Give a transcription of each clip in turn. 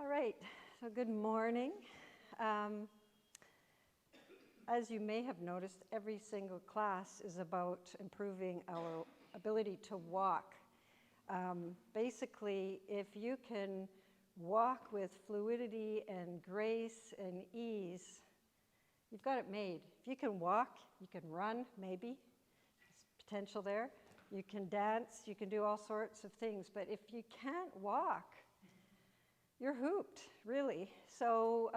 All right, so good morning. As you may have noticed, every single class is about improving our ability to walk. Basically, if you can walk with fluidity and grace and ease, you've got it made. If you can walk, you can run, maybe. There's potential there. You can dance, you can do all sorts of things. But if you can't walk, you're hooped, really. So,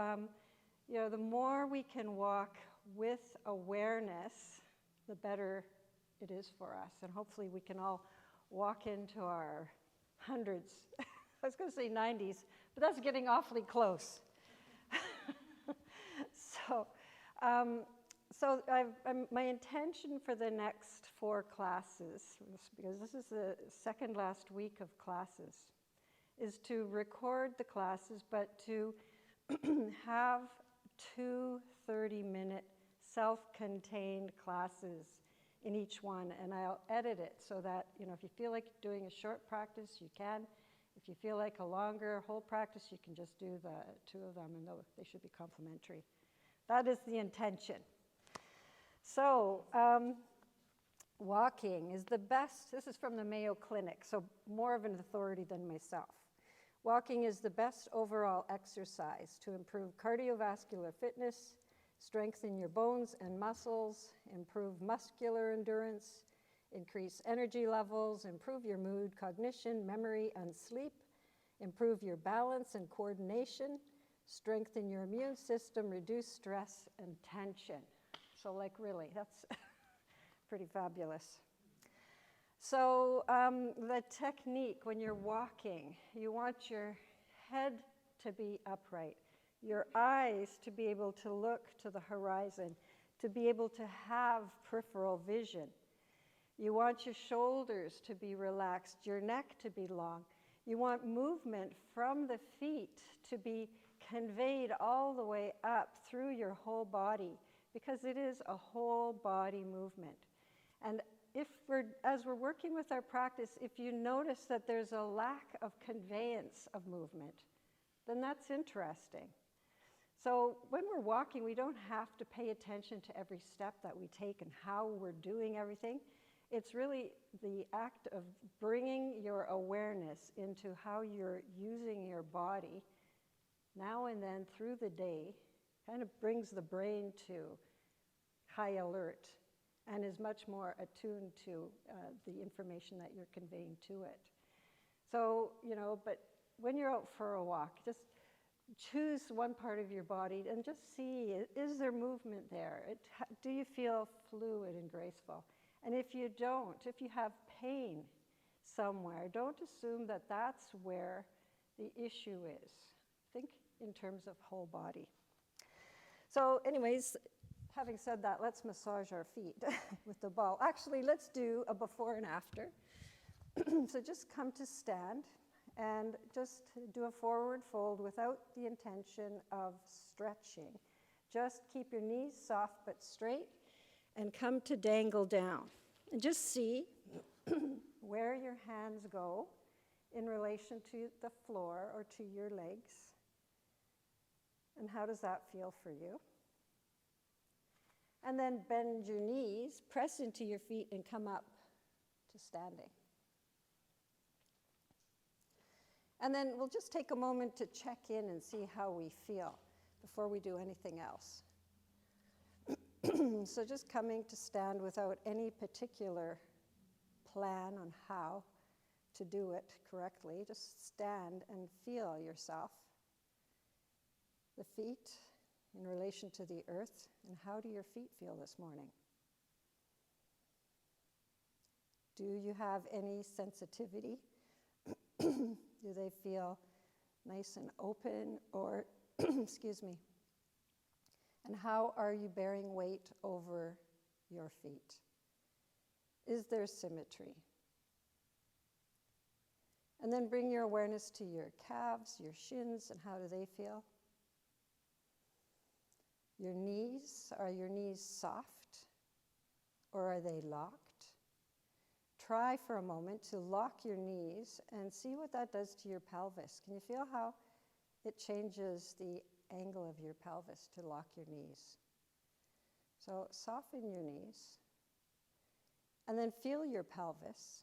the more we can walk with awareness, the better it is for us. And hopefully we can all walk into our hundreds. I was going to say 90s, but that's getting awfully close. My intention for the next 4 classes, because this is the second last week of classes, is to record the classes, but to have 2 30-minute self-contained classes in each one, and I'll edit it so that, if you feel like doing a short practice, you can. If you feel like a longer whole practice, you can just do the 2 of them, and they should be complementary. That is the intention. So, walking is the best. This is from the Mayo Clinic, so more of an authority than myself. Walking is the best overall exercise to improve cardiovascular fitness, strengthen your bones and muscles, improve muscular endurance, increase energy levels, improve your mood, cognition, memory, and sleep, improve your balance and coordination, strengthen your immune system, reduce stress and tension. So, really, that's pretty fabulous. So the technique when you're walking, you want your head to be upright, your eyes to be able to look to the horizon, to be able to have peripheral vision. You want your shoulders to be relaxed, your neck to be long. You want movement from the feet to be conveyed all the way up through your whole body, because it is a whole body movement. And as we're working with our practice, if you notice that there's a lack of conveyance of movement, then that's interesting. So when we're walking, we don't have to pay attention to every step that we take and how we're doing everything. It's really the act of bringing your awareness into how you're using your body now and then through the day, kind of brings the brain to high alert and is much more attuned to the information that you're conveying to it. So, but when you're out for a walk, just choose one part of your body and just see, is there movement there? Do you feel fluid and graceful? And if you don't, if you have pain somewhere, don't assume that that's where the issue is. Think in terms of whole body. So anyways, having said that, let's massage our feet with the ball. Actually, let's do a before and after. So just come to stand and just do a forward fold without the intention of stretching. Just keep your knees soft but straight and come to dangle down. And just see where your hands go in relation to the floor or to your legs. And how does that feel for you? And then bend your knees, press into your feet, and come up to standing. And then we'll just take a moment to check in and see how we feel before we do anything else. So just coming to stand without any particular plan on how to do it correctly. Just stand and feel yourself. The feet in relation to the earth, and how do your feet feel this morning? Do you have any sensitivity? Do they feel nice and open, or, excuse me, and how are you bearing weight over your feet? Is there symmetry? And then bring your awareness to your calves, your shins, and how do they feel? Your knees, are your knees soft or are they locked? Try for a moment to lock your knees and see what that does to your pelvis. Can you feel how it changes the angle of your pelvis to lock your knees. So soften your knees, and then feel your pelvis.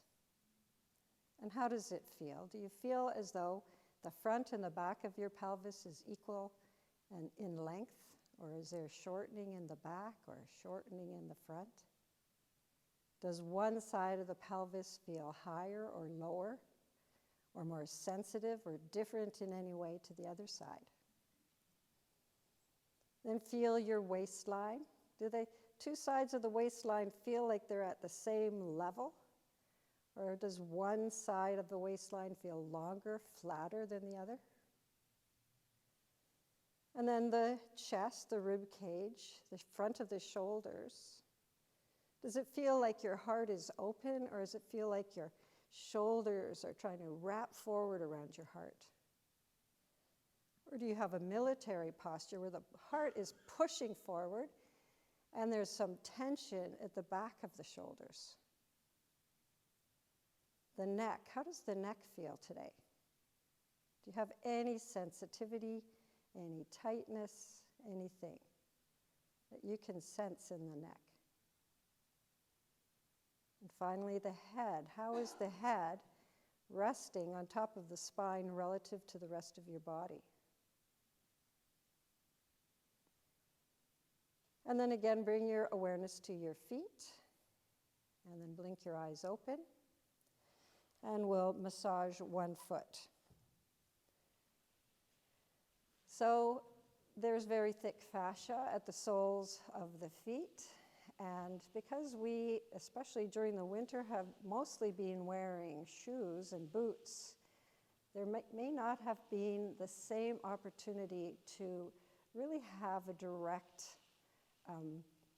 And how does it feel? Do you feel as though the front and the back of your pelvis is equal and in length? Or is there shortening in the back or shortening in the front? Does one side of the pelvis feel higher or lower, or more sensitive or different in any way to the other side? Then feel your waistline. Do they, two sides of the waistline feel like they're at the same level? Or does one side of the waistline feel longer, flatter than the other? And then the chest, the rib cage, the front of the shoulders. Does it feel like your heart is open, or does it feel like your shoulders are trying to wrap forward around your heart? Or do you have a military posture where the heart is pushing forward and there's some tension at the back of the shoulders? The neck, how does the neck feel today? Do you have any sensitivity, any tightness, anything that you can sense in the neck? And finally, the head. How is the head resting on top of the spine relative to the rest of your body? And then again, bring your awareness to your feet, and then blink your eyes open. And we'll massage one foot. So there's very thick fascia at the soles of the feet. And because we, especially during the winter, have mostly been wearing shoes and boots, there may not have been the same opportunity to really have a direct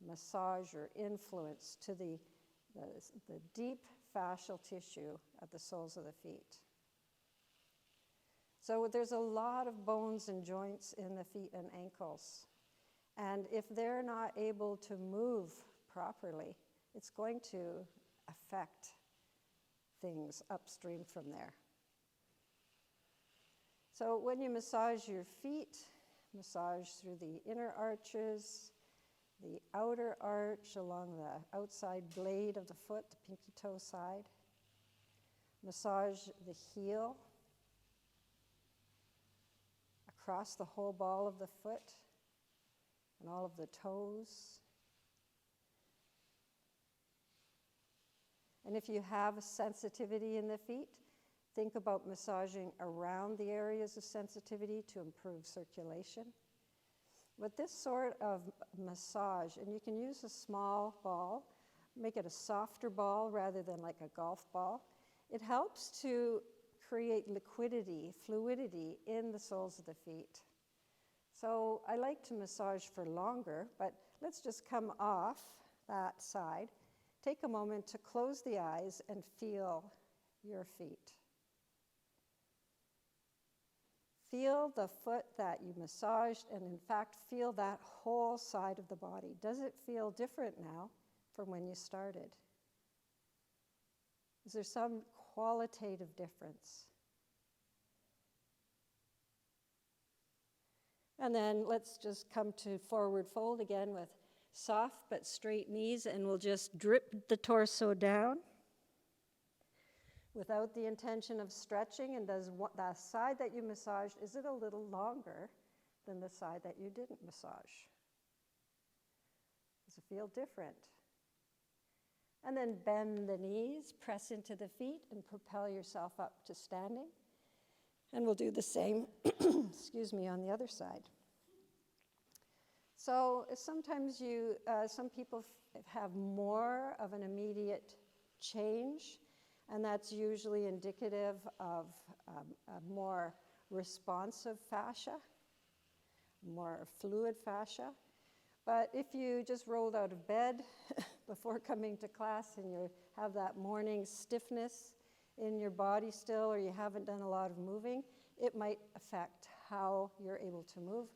massage or influence to the deep fascial tissue at the soles of the feet. So there's a lot of bones and joints in the feet and ankles. And if they're not able to move properly, it's going to affect things upstream from there. So when you massage your feet, massage through the inner arches, the outer arch along the outside blade of the foot, the pinky toe side. Massage the heel across the whole ball of the foot and all of the toes. And if you have sensitivity in the feet, think about massaging around the areas of sensitivity to improve circulation. But this sort of massage, and you can use a small ball, make it a softer ball rather than like a golf ball. It helps to create liquidity, fluidity in the soles of the feet. So I like to massage for longer, but let's just come off that side. Take a moment to close the eyes and feel your feet. Feel the foot that you massaged, and in fact, feel that whole side of the body. Does it feel different now from when you started? Is there some qualitative difference? And then let's just come to forward fold again with soft but straight knees, and we'll just drip the torso down without the intention of stretching. And does that side that you massaged, is it a little longer than the side that you didn't massage? Does it feel different? And then bend the knees, press into the feet, and propel yourself up to standing. And we'll do the same, excuse me, on the other side. So sometimes some people have more of an immediate change, and that's usually indicative of a more responsive fascia, more fluid fascia. But if you just rolled out of bed before coming to class and you have that morning stiffness in your body still, or you haven't done a lot of moving, it might affect how you're able to move.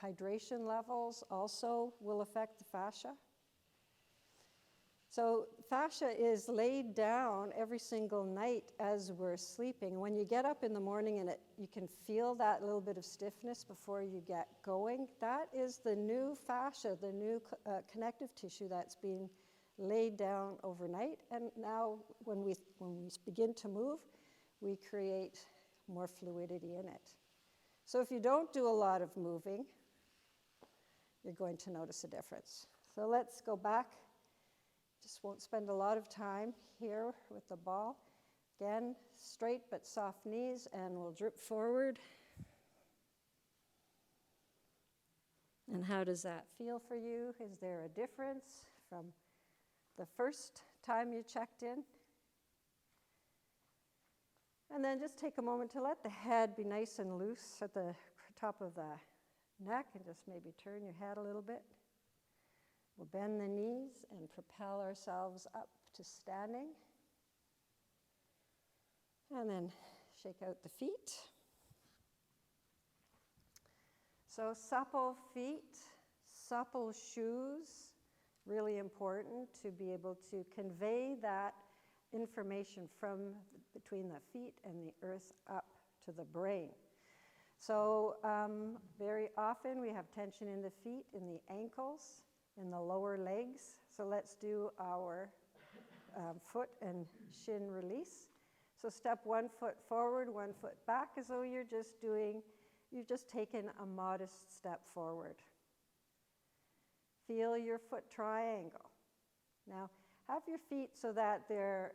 Hydration levels also will affect the fascia. So fascia is laid down every single night as we're sleeping. When you get up in the morning and you can feel that little bit of stiffness before you get going, that is the new fascia, the new connective tissue that's being laid down overnight. And now when we begin to move, we create more fluidity in it. So if you don't do a lot of moving, you're going to notice a difference. So let's go back. Just won't spend a lot of time here with the ball. Again, straight but soft knees, and we'll drip forward. And how does that feel for you? Is there a difference from the first time you checked in? And then just take a moment to let the head be nice and loose at the top of the neck, and just maybe turn your head a little bit. We'll bend the knees and propel ourselves up to standing. And then shake out the feet. So supple feet, supple shoes, really important to be able to convey that information from between the feet and the earth up to the brain. So very often we have tension in the feet, in the ankles, in the lower legs. So let's do our foot and shin release. So step 1 foot forward, 1 foot back, as though you've just taken a modest step forward. Feel your foot triangle. Now, have your feet so that they're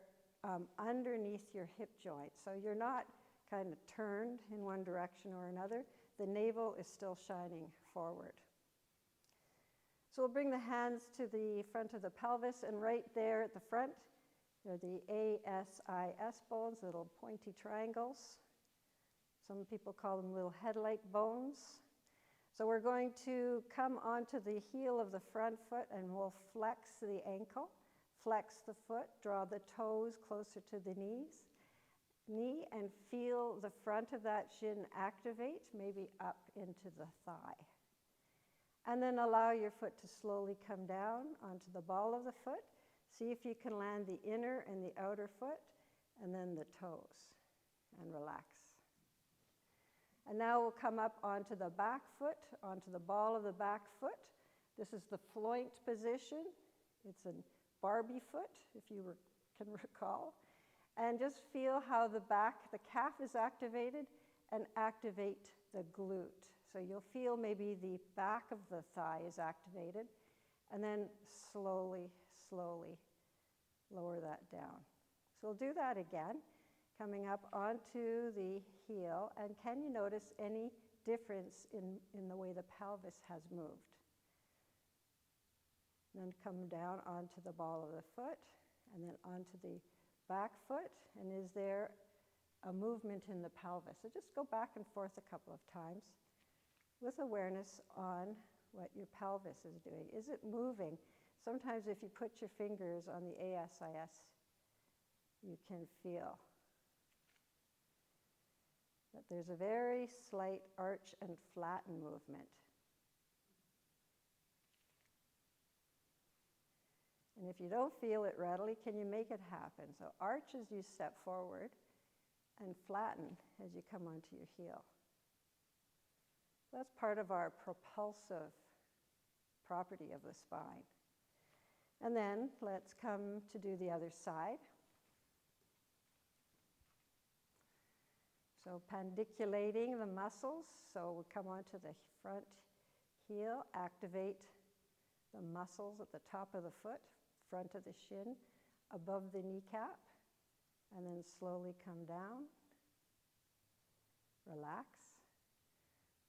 underneath your hip joint. So you're not kind of turned in one direction or another. The navel is still shining forward. So we'll bring the hands to the front of the pelvis, and right there at the front, they're the ASIS bones, little pointy triangles. Some people call them little head-like bones. So we're going to come onto the heel of the front foot, and we'll flex the ankle, flex the foot, draw the toes closer to the knee, and feel the front of that shin activate, maybe up into the thigh. And then allow your foot to slowly come down onto the ball of the foot. See if you can land the inner and the outer foot, and then the toes, and relax. And now we'll come up onto the back foot, onto the ball of the back foot. This is the floint position. It's a Barbie foot, if you can recall. And just feel how the calf is activated, and activate the glute. So you'll feel maybe the back of the thigh is activated, and then slowly, slowly lower that down. So we'll do that again, coming up onto the heel. And can you notice any difference in the way the pelvis has moved? And then come down onto the ball of the foot, and then onto the back foot. And is there a movement in the pelvis? So just go back and forth a couple of times with awareness on what your pelvis is doing. Is it moving? Sometimes if you put your fingers on the ASIS, you can feel that there's a very slight arch and flatten movement. And if you don't feel it readily, can you make it happen? So arch as you step forward, and flatten as you come onto your heel. That's part of our propulsive property of the spine. And then let's come to do the other side. So pandiculating the muscles. So we'll come onto the front heel, activate the muscles at the top of the foot, front of the shin, above the kneecap, and then slowly come down. Relax.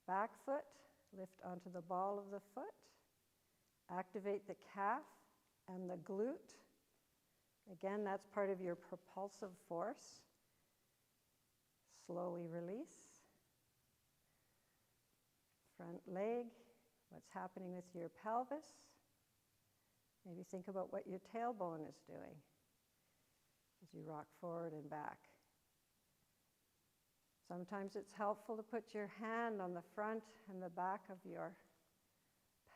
Back foot, lift onto the ball of the foot. Activate the calf and the glute. Again, that's part of your propulsive force. Slowly release. Front leg, what's happening with your pelvis. Maybe think about what your tailbone is doing as you rock forward and back. Sometimes it's helpful to put your hand on the front and the back of your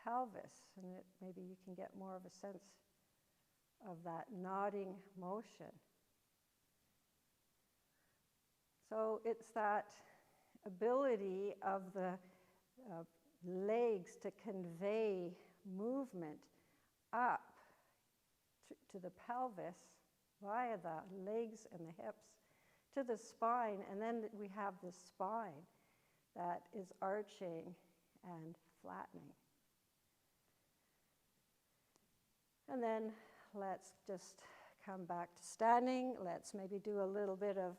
pelvis, and maybe you can get more of a sense of that nodding motion. So it's that ability of the legs to convey movement up to the pelvis via the legs and the hips to the spine, and then we have the spine that is arching and flattening. And then let's just come back to standing. Let's maybe do a little bit of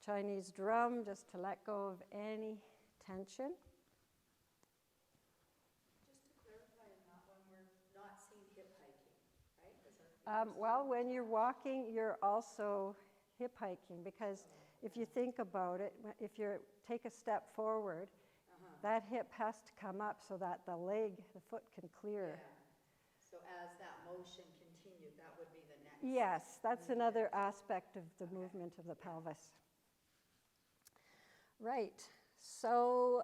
Chinese drum just to let go of any tension. Just to clarify on that one, we're not seeing hip hiking, right? Well, when you're walking, you're also hip hiking, because if you think about it, if you take a step forward, that hip has to come up so that the foot can clear. Yeah. So as that motion continued, that would be the next. Yes, that's another aspect of the movement of the pelvis. Right, so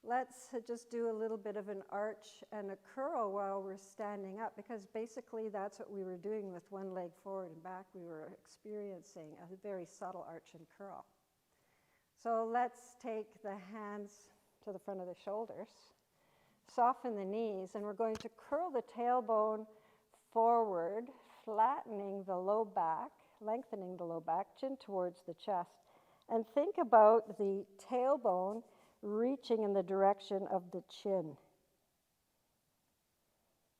let's just do a little bit of an arch and a curl while we're standing up, because basically that's what we were doing with one leg forward and back. We were experiencing a very subtle arch and curl. So let's take the hands to the front of the shoulders, soften the knees, and we're going to curl the tailbone forward, flattening the low back, lengthening the low back, chin towards the chest. And think about the tailbone reaching in the direction of the chin,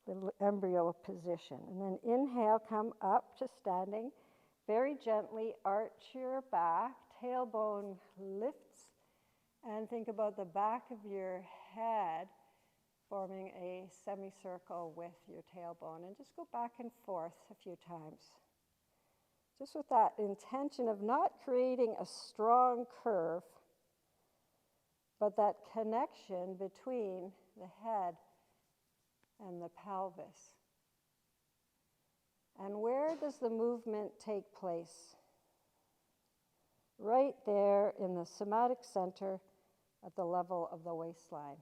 the embryo position. And then inhale, come up to standing. Very gently arch your back, tailbone lifts, and think about the back of your head forming a semicircle with your tailbone. And just go back and forth a few times. Just with that intention of not creating a strong curve, but that connection between the head and the pelvis. And where does the movement take place? Right there in the somatic center at the level of the waistline.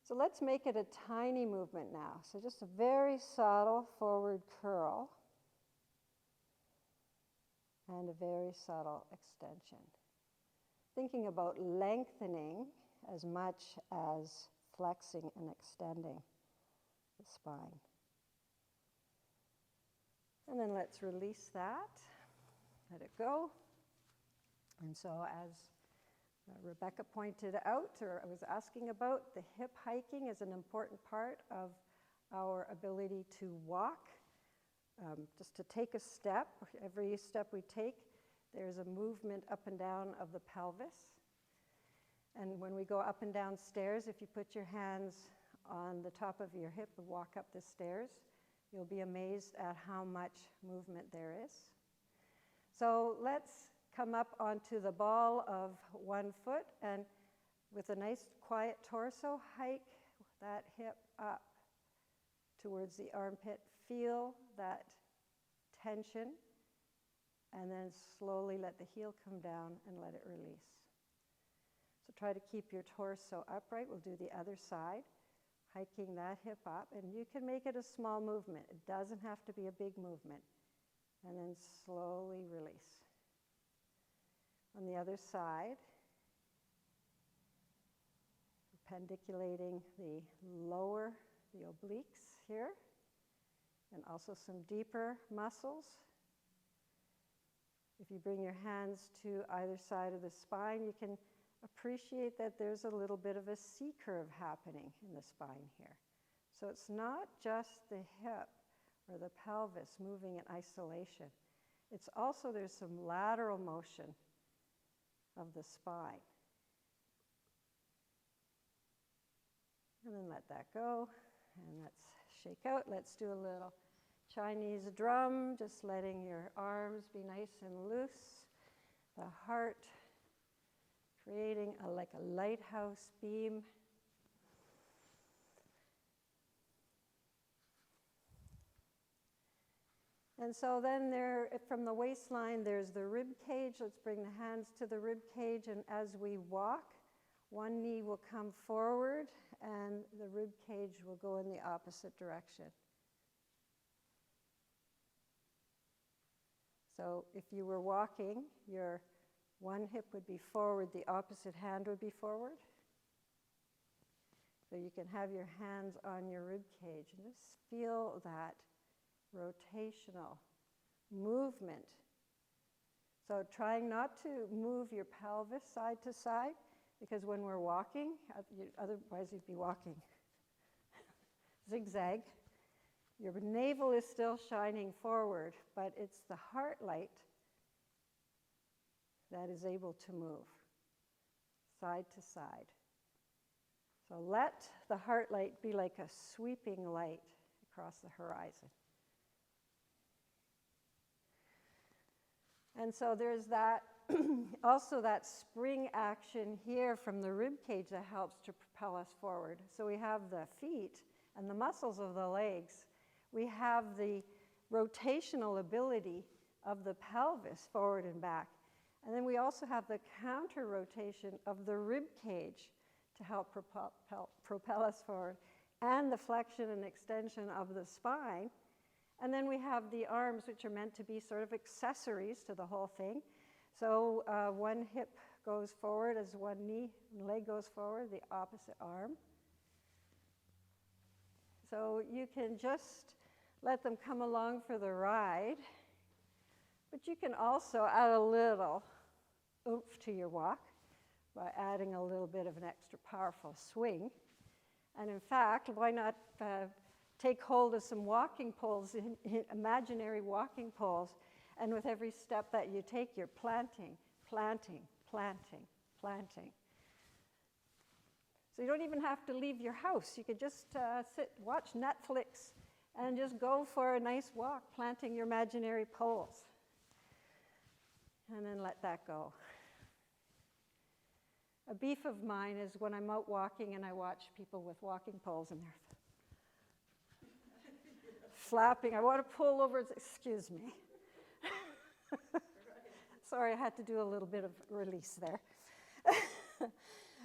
So let's make it a tiny movement now. So just a very subtle forward curl and a very subtle extension. Thinking about lengthening as much as flexing and extending the spine. And then let's release that, let it go. And so as Rebecca pointed out, or I was asking about, the hip hiking is an important part of our ability to walk. Just to take a step, every step we take, there's a movement up and down of the pelvis. And when we go up and down stairs, if you put your hands on the top of your hip and walk up the stairs, you'll be amazed at how much movement there is. So let's come up onto the ball of one foot, and with a nice quiet torso, hike that hip up towards the armpit. Feel that tension, and then slowly let the heel come down and let it release. So try to keep your torso upright. We'll do the other side, hiking that hip up, and you can make it a small movement. It doesn't have to be a big movement. And then slowly release. On the other side, perpendiculating the obliques here, and also some deeper muscles. If you bring your hands to either side of the spine, you can appreciate that there's a little bit of a C-curve happening in the spine here. So it's not just the hip or the pelvis moving in isolation. It's also, there's some lateral motion of the spine. And then let that go, and let's shake out. Let's do a little Chinese drum, just letting your arms be nice and loose. The heart creating like a lighthouse beam. And so then there, from the waistline, there's the rib cage. Let's bring the hands to the rib cage, and as we walk, One knee will come forward and the rib cage will go in the opposite direction. So if you were walking, your one hip would be forward, the opposite hand would be forward. So you can have your hands on your rib cage and just feel that rotational movement. So trying not to move your pelvis side to side, because when we're walking, otherwise you'd be walking zigzag. Your navel is still shining forward, but it's the heart light that is able to move side to side. So let the heart light be like a sweeping light across the horizon. And so there's that, also that spring action here from the rib cage that helps to propel us forward. So we have the feet and the muscles of the legs. We have the rotational ability of the pelvis forward and back. And then we also have the counter rotation of the rib cage to help propel us forward, and the flexion and extension of the spine. And then we have the arms, which are meant to be sort of accessories to the whole thing. So one hip goes forward as one knee and leg goes forward, the opposite arm. So you can just let them come along for the ride, but you can also add a little oomph to your walk by adding a little bit of an extra powerful swing. And in fact, why not take hold of some walking poles, imaginary walking poles, and with every step that you take, you're planting, planting, planting, planting. So you don't even have to leave your house. You could just sit, watch Netflix, and just go for a nice walk, planting your imaginary poles. And then let that go. A beef of mine is when I'm out walking and I watch people with walking poles and they're flapping. I want to pull over, excuse me. Sorry, I had to do a little bit of release there.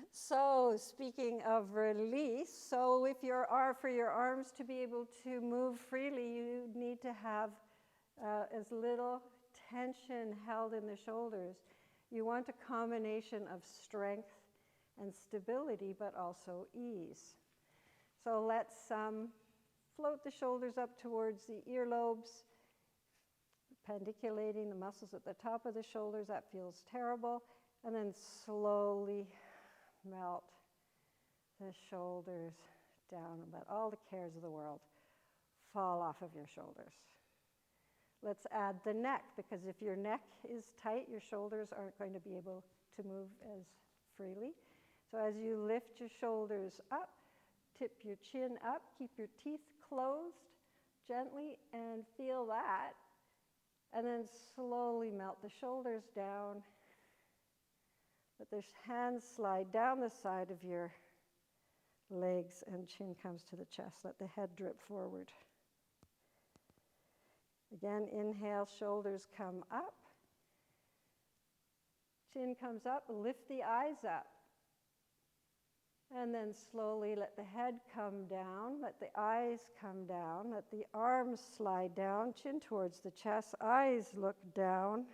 So speaking of release, so if for your arms to be able to move freely, you need to have as little tension held in the shoulders. You want a combination of strength and stability, but also ease. So let's float the shoulders up towards the earlobes, pendiculating the muscles at the top of the shoulders. That feels terrible. And then slowly melt the shoulders down and let all the cares of the world fall off of your shoulders. Let's add the neck, because if your neck is tight, your shoulders aren't going to be able to move as freely. So as you lift your shoulders up, tip your chin up, keep your teeth closed gently, and feel that. And then slowly melt the shoulders down. Let the hands slide down the side of your legs, and chin comes to the chest. Let the head drip forward. Again, inhale, shoulders come up. Chin comes up, lift the eyes up. And then slowly let the head come down, let the eyes come down, let the arms slide down, chin towards the chest, eyes look down,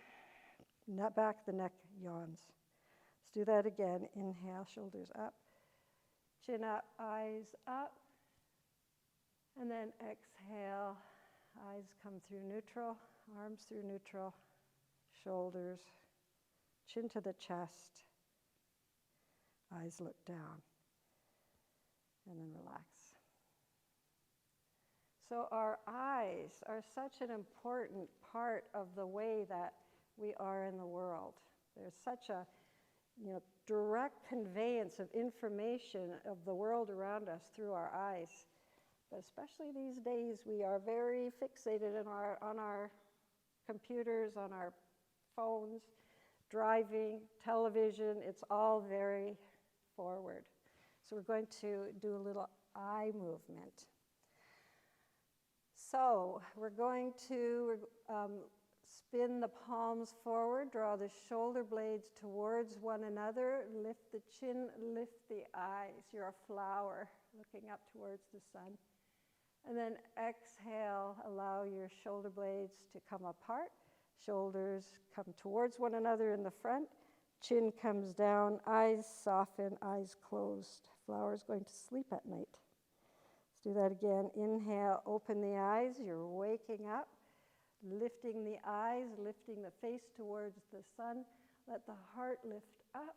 back the neck yawns. Let's do that again. Inhale, shoulders up, chin up, eyes up. And then exhale. Eyes come through neutral, arms through neutral, shoulders, chin to the chest, eyes look down, and then relax. So our eyes are such an important part of the way that we are in the world. There's such a direct conveyance of information of the world around us through our eyes. But especially these days, we are very fixated on our computers, on our phones, driving, television. It's all very forward. So we're going to do a little eye movement. So we're going to Spin the palms forward, draw the shoulder blades towards one another, lift the chin, lift the eyes. You're a flower looking up towards the sun. And then exhale, allow your shoulder blades to come apart. Shoulders come towards one another in the front. Chin comes down, eyes soften, eyes closed. Flower's going to sleep at night. Let's do that again. Inhale, open the eyes. You're waking up. Lifting the eyes, lifting the face towards the sun. Let the heart lift up.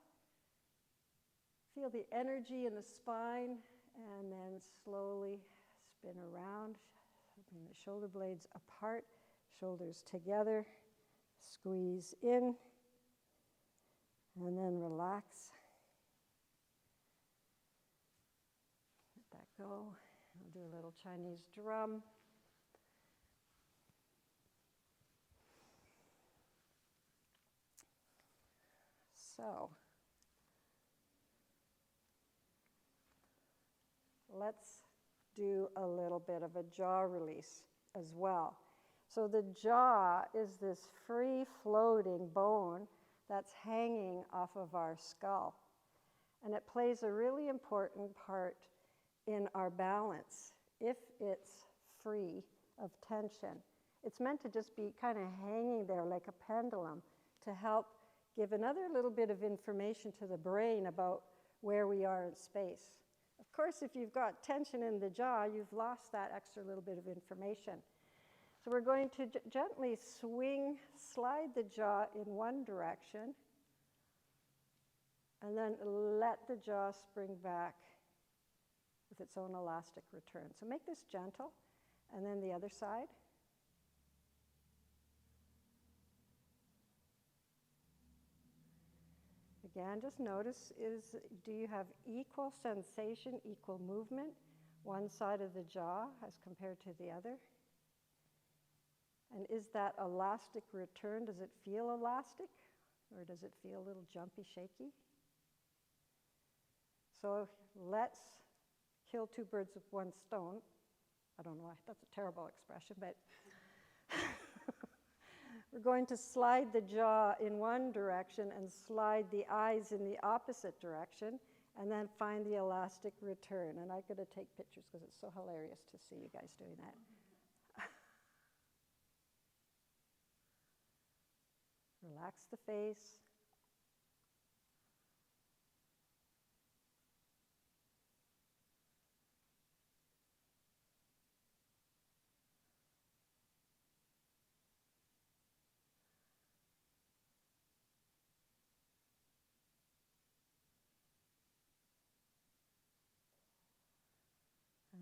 Feel the energy in the spine, and then slowly spin around. Bring the shoulder blades apart, shoulders together. Squeeze in, and then relax. Let that go. I'll do a little Chinese drum. So, let's do a little bit of a jaw release as well. So the jaw is this free-floating bone that's hanging off of our skull. And it plays a really important part in our balance if it's free of tension. It's meant to just be kind of hanging there like a pendulum to help give another little bit of information to the brain about where we are in space. Of course, if you've got tension in the jaw, you've lost that extra little bit of information. So we're going to gently slide the jaw in one direction, and then let the jaw spring back with its own elastic return. So make this gentle, and then the other side. Again, just notice, do you have equal sensation, equal movement, one side of the jaw as compared to the other? And is that elastic return, does it feel elastic? Or does it feel a little jumpy, shaky? So let's kill two birds with one stone. I don't know why, that's a terrible expression, but we're going to slide the jaw in one direction and slide the eyes in the opposite direction, and then find the elastic return. And I'm going to take pictures because it's so hilarious to see you guys doing that. Relax the face.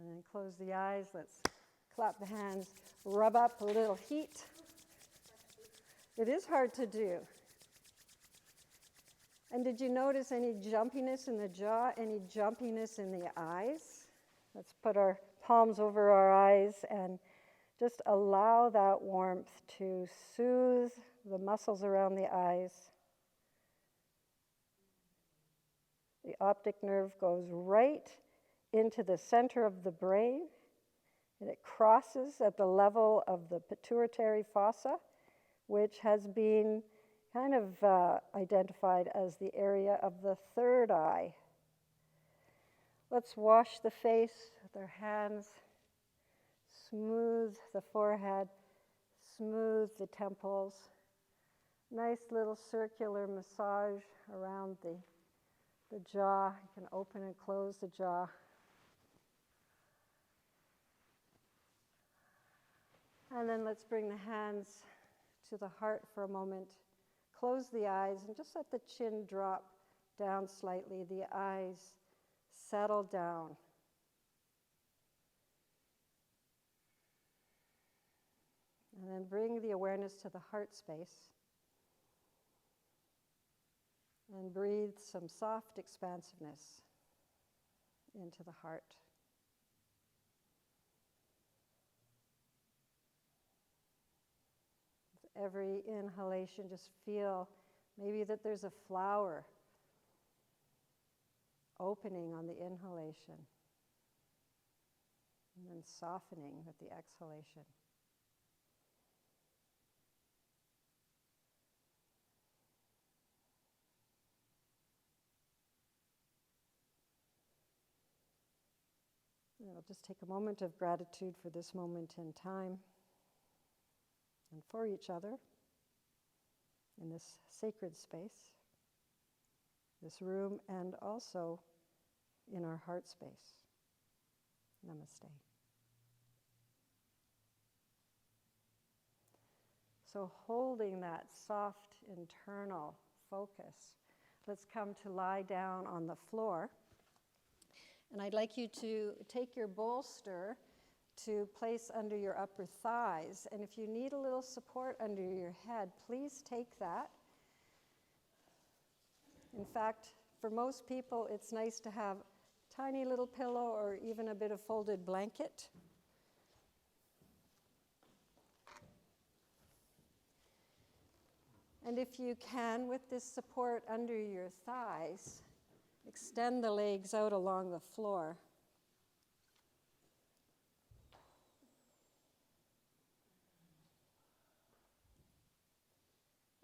And then close the eyes. Let's clap the hands, rub up a little heat. It is hard to do. And did you notice any jumpiness in the jaw, any jumpiness in the eyes? Let's put our palms over our eyes and just allow that warmth to soothe the muscles around the eyes. The optic nerve goes right into the center of the brain, and it crosses at the level of the pituitary fossa, which has been kind of identified as the area of the third eye. Let's wash the face with our hands, smooth the forehead, smooth the temples. Nice little circular massage around the jaw. You can open and close the jaw. And then let's bring the hands to the heart for a moment. Close the eyes and just let the chin drop down slightly. The eyes settle down. And then bring the awareness to the heart space. And breathe some soft expansiveness into the heart. With every inhalation, just feel maybe that there's a flower opening on the inhalation, and then softening with the exhalation. We'll just take a moment of gratitude for this moment in time and for each other in this sacred space, this room, and also in our heart space. Namaste. So holding that soft internal focus, let's come to lie down on the floor. And I'd like you to take your bolster to place under your upper thighs. And if you need a little support under your head, please take that. In fact, for most people, it's nice to have a tiny little pillow or even a bit of folded blanket. And if you can, with this support under your thighs, extend the legs out along the floor.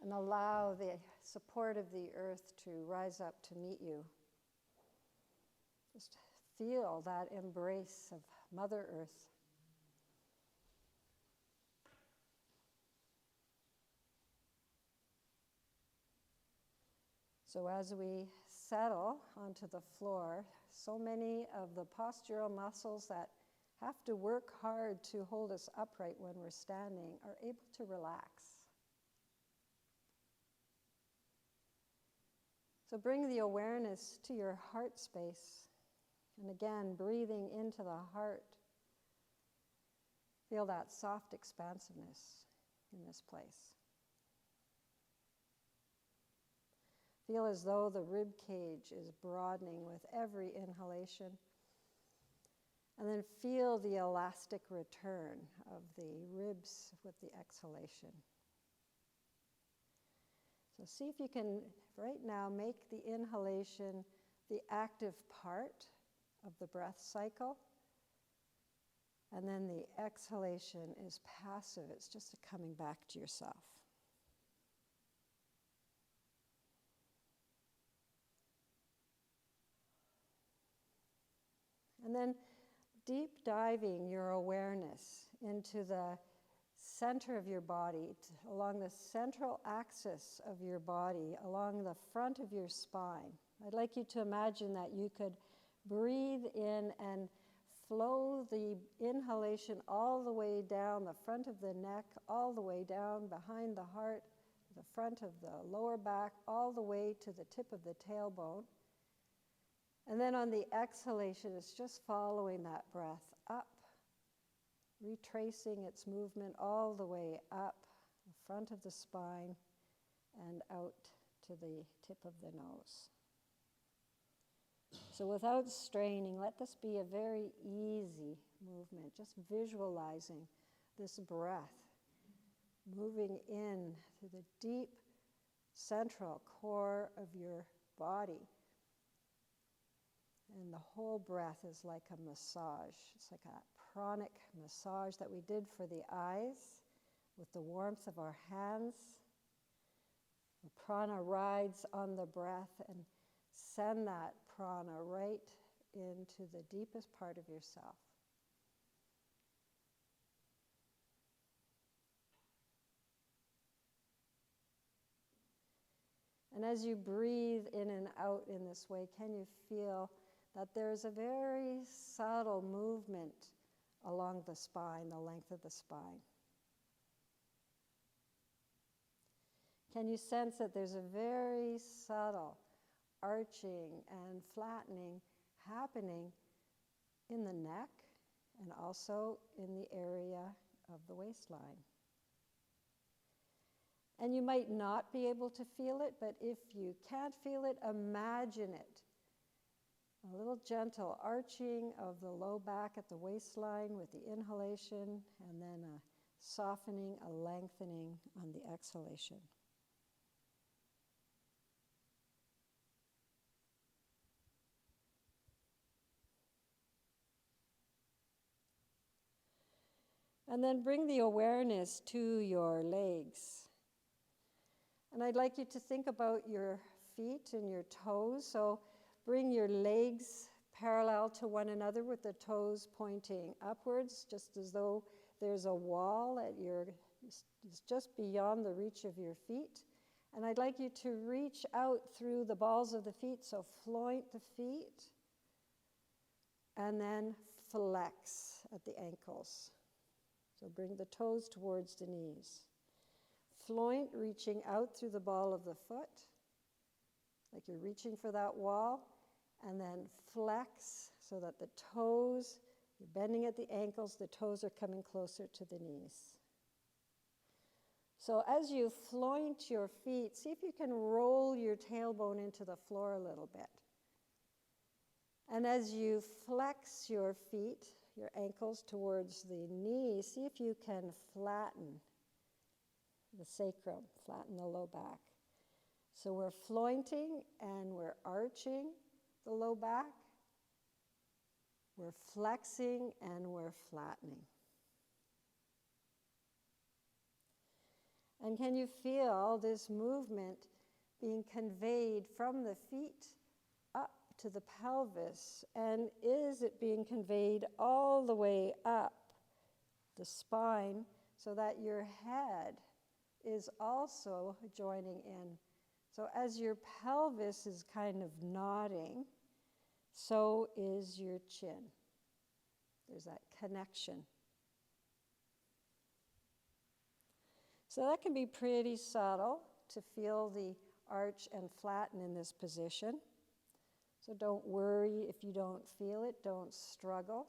And allow the support of the earth to rise up to meet you. Just feel that embrace of Mother Earth. So as we settle onto the floor, so many of the postural muscles that have to work hard to hold us upright when we're standing are able to relax. So bring the awareness to your heart space. And again, breathing into the heart. Feel that soft expansiveness in this place. Feel as though the rib cage is broadening with every inhalation. And then feel the elastic return of the ribs with the exhalation. So see if you can, right now, make the inhalation the active part of the breath cycle. And then the exhalation is passive. It's just coming back to yourself. And then deep diving your awareness into the center of your body, along the central axis of your body, along the front of your spine. I'd like you to imagine that you could breathe in and flow the inhalation all the way down the front of the neck, all the way down behind the heart, the front of the lower back, all the way to the tip of the tailbone. And then on the exhalation, it's just following that breath up, retracing its movement all the way up the front of the spine and out to the tip of the nose. So without straining, let this be a very easy movement, just visualizing this breath moving in to the deep central core of your body. And the whole breath is like a massage. It's like a pranic massage that we did for the eyes with the warmth of our hands. The prana rides on the breath and send that prana right into the deepest part of yourself. And as you breathe in and out in this way, can you feel that there's a very subtle movement along the spine, the length of the spine? Can you sense that there's a very subtle arching and flattening happening in the neck and also in the area of the waistline? And you might not be able to feel it, but if you can't feel it, imagine it. A little gentle arching of the low back at the waistline with the inhalation, and then a softening, a lengthening on the exhalation. And then bring the awareness to your legs. And I'd like you to think about your feet and your toes. So bring your legs parallel to one another with the toes pointing upwards, just as though there's a wall at it's just beyond the reach of your feet. And I'd like you to reach out through the balls of the feet, so floint the feet, and then flex at the ankles. So bring the toes towards the knees. Floint, reaching out through the ball of the foot, like you're reaching for that wall, and then flex so that the toes, you're bending at the ankles, the toes are coming closer to the knees. So as you floint your feet, see if you can roll your tailbone into the floor a little bit. And as you flex your feet, your ankles towards the knees, see if you can flatten the sacrum, flatten the low back. So we're flointing and we're arching the low back. We're flexing and we're flattening. And can you feel this movement being conveyed from the feet up to the pelvis? And is it being conveyed all the way up the spine so that your head is also joining in? So as your pelvis is kind of nodding, so is your chin. There's that connection. So that can be pretty subtle to feel the arch and flatten in this position. So don't worry if you don't feel it, don't struggle.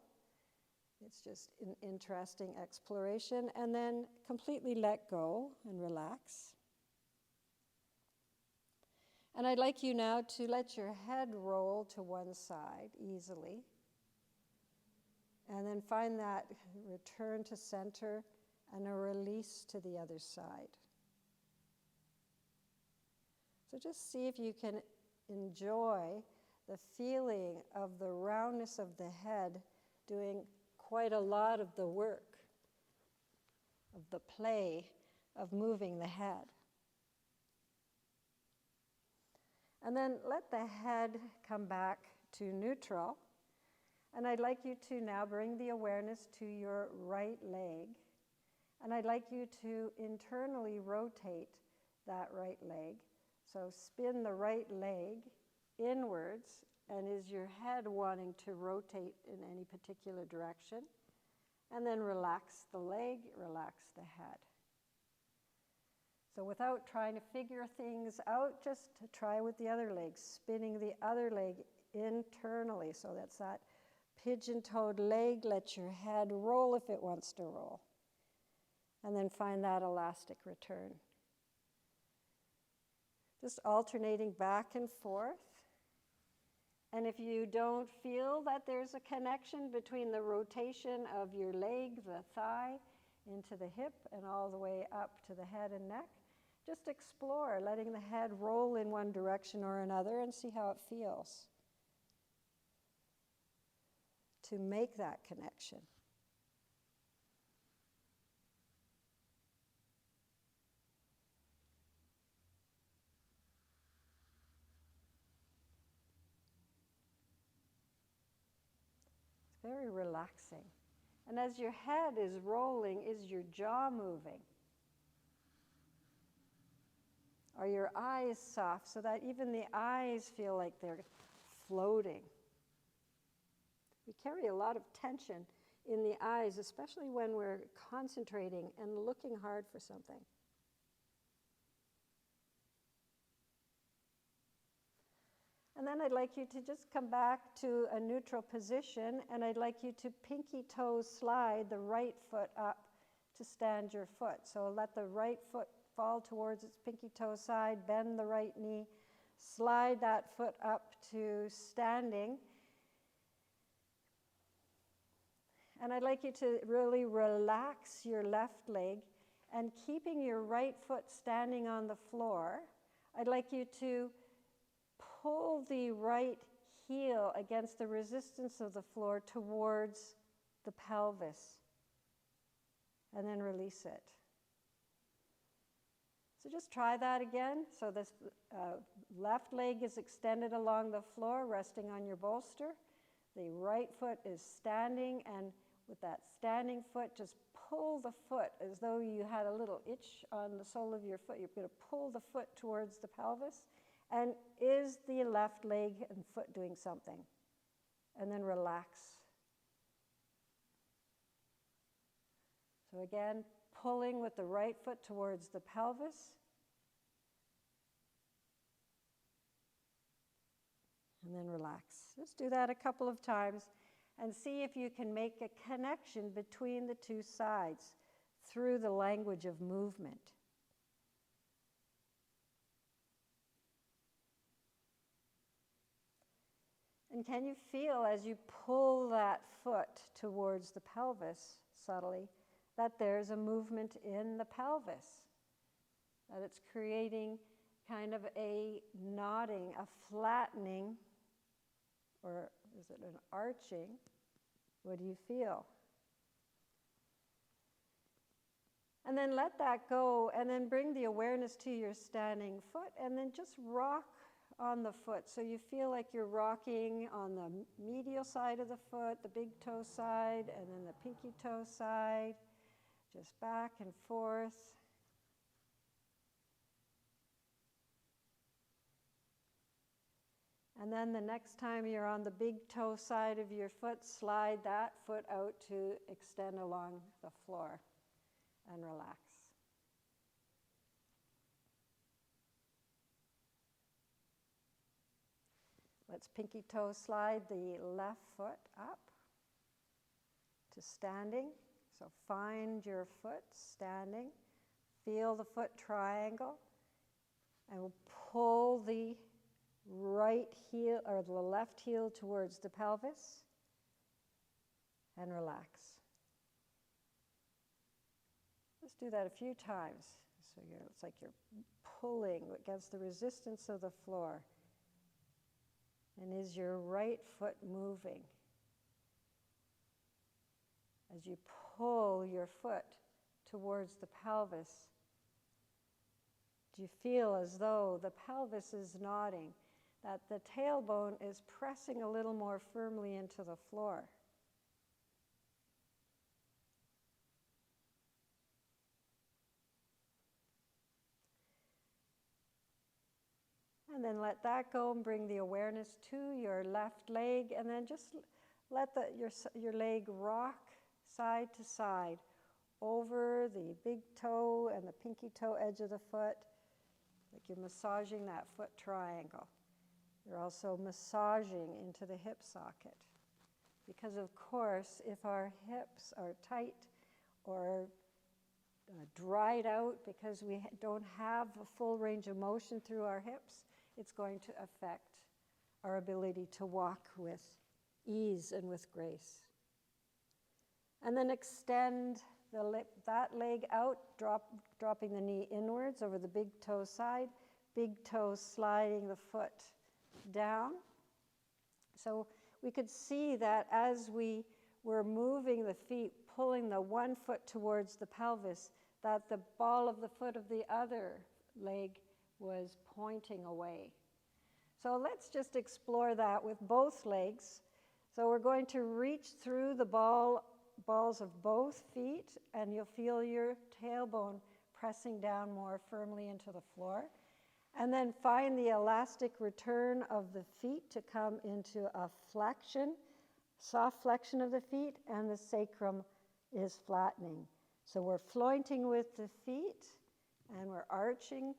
It's just an interesting exploration. And then completely let go and relax. And I'd like you now to let your head roll to one side easily. And then find that return to center and a release to the other side. So just see if you can enjoy the feeling of the roundness of the head doing quite a lot of the work, of the play of moving the head. And then let the head come back to neutral. And I'd like you to now bring the awareness to your right leg. And I'd like you to internally rotate that right leg. So spin the right leg inwards. And is your head wanting to rotate in any particular direction? And then relax the leg, relax the head. So without trying to figure things out, just try with the other leg, spinning the other leg internally. So that's that pigeon-toed leg. Let your head roll if it wants to roll. And then find that elastic return. Just alternating back and forth. And if you don't feel that there's a connection between the rotation of your leg, the thigh, into the hip and all the way up to the head and neck, just explore letting the head roll in one direction or another and see how it feels to make that connection. Very relaxing. And as your head is rolling, is your jaw moving? Are your eyes soft so that even the eyes feel like they're floating? We carry a lot of tension in the eyes, especially when we're concentrating and looking hard for something. And then I'd like you to just come back to a neutral position, and I'd like you to pinky toe slide the right foot up to stand your foot. So let the right foot fall towards its pinky toe side, bend the right knee, slide that foot up to standing. And I'd like you to really relax your left leg, and keeping your right foot standing on the floor, I'd like you to pull the right heel against the resistance of the floor towards the pelvis, and then release it. So just try that again. So this left leg is extended along the floor, resting on your bolster. The right foot is standing, and with that standing foot, just pull the foot as though you had a little itch on the sole of your foot. You're going to pull the foot towards the pelvis. And is the left leg and foot doing something? And then relax. So again, pulling with the right foot towards the pelvis. And then relax. Just do that a couple of times and see if you can make a connection between the two sides through the language of movement. And can you feel as you pull that foot towards the pelvis subtly that there's a movement in the pelvis? That it's creating kind of a nodding, a flattening, or is it an arching? What do you feel? And then let that go, and then bring the awareness to your standing foot, and then just rock on the foot. So you feel like you're rocking on the medial side of the foot, the big toe side, and then the pinky toe side, just back and forth. And then the next time you're on the big toe side of your foot, slide that foot out to extend along the floor and relax. Let's pinky toe slide the left foot up to standing. So find your foot standing. Feel the foot triangle. And we'll pull the right heel or the left heel towards the pelvis and relax. Let's do that a few times. So it's like you're pulling against the resistance of the floor. And is your right foot moving? As you pull your foot towards the pelvis, do you feel as though the pelvis is nodding, that the tailbone is pressing a little more firmly into the floor? And then let that go and bring the awareness to your left leg, and then just let your leg rock side to side over the big toe and the pinky toe edge of the foot, like you're massaging that foot triangle. You're also massaging into the hip socket. Because of course, if our hips are tight or dried out because we don't have a full range of motion through our hips, it's going to affect our ability to walk with ease and with grace. And then extend that leg out, dropping the knee inwards over the big toe side, big toe sliding the foot down. So we could see that as we were moving the feet, pulling the one foot towards the pelvis, that the ball of the foot of the other leg was pointing away. So let's just explore that with both legs. So we're going to reach through the balls of both feet, and you'll feel your tailbone pressing down more firmly into the floor. And then find the elastic return of the feet to come into a flexion, soft flexion of the feet, and the sacrum is flattening. So we're floating with the feet, and we're arching.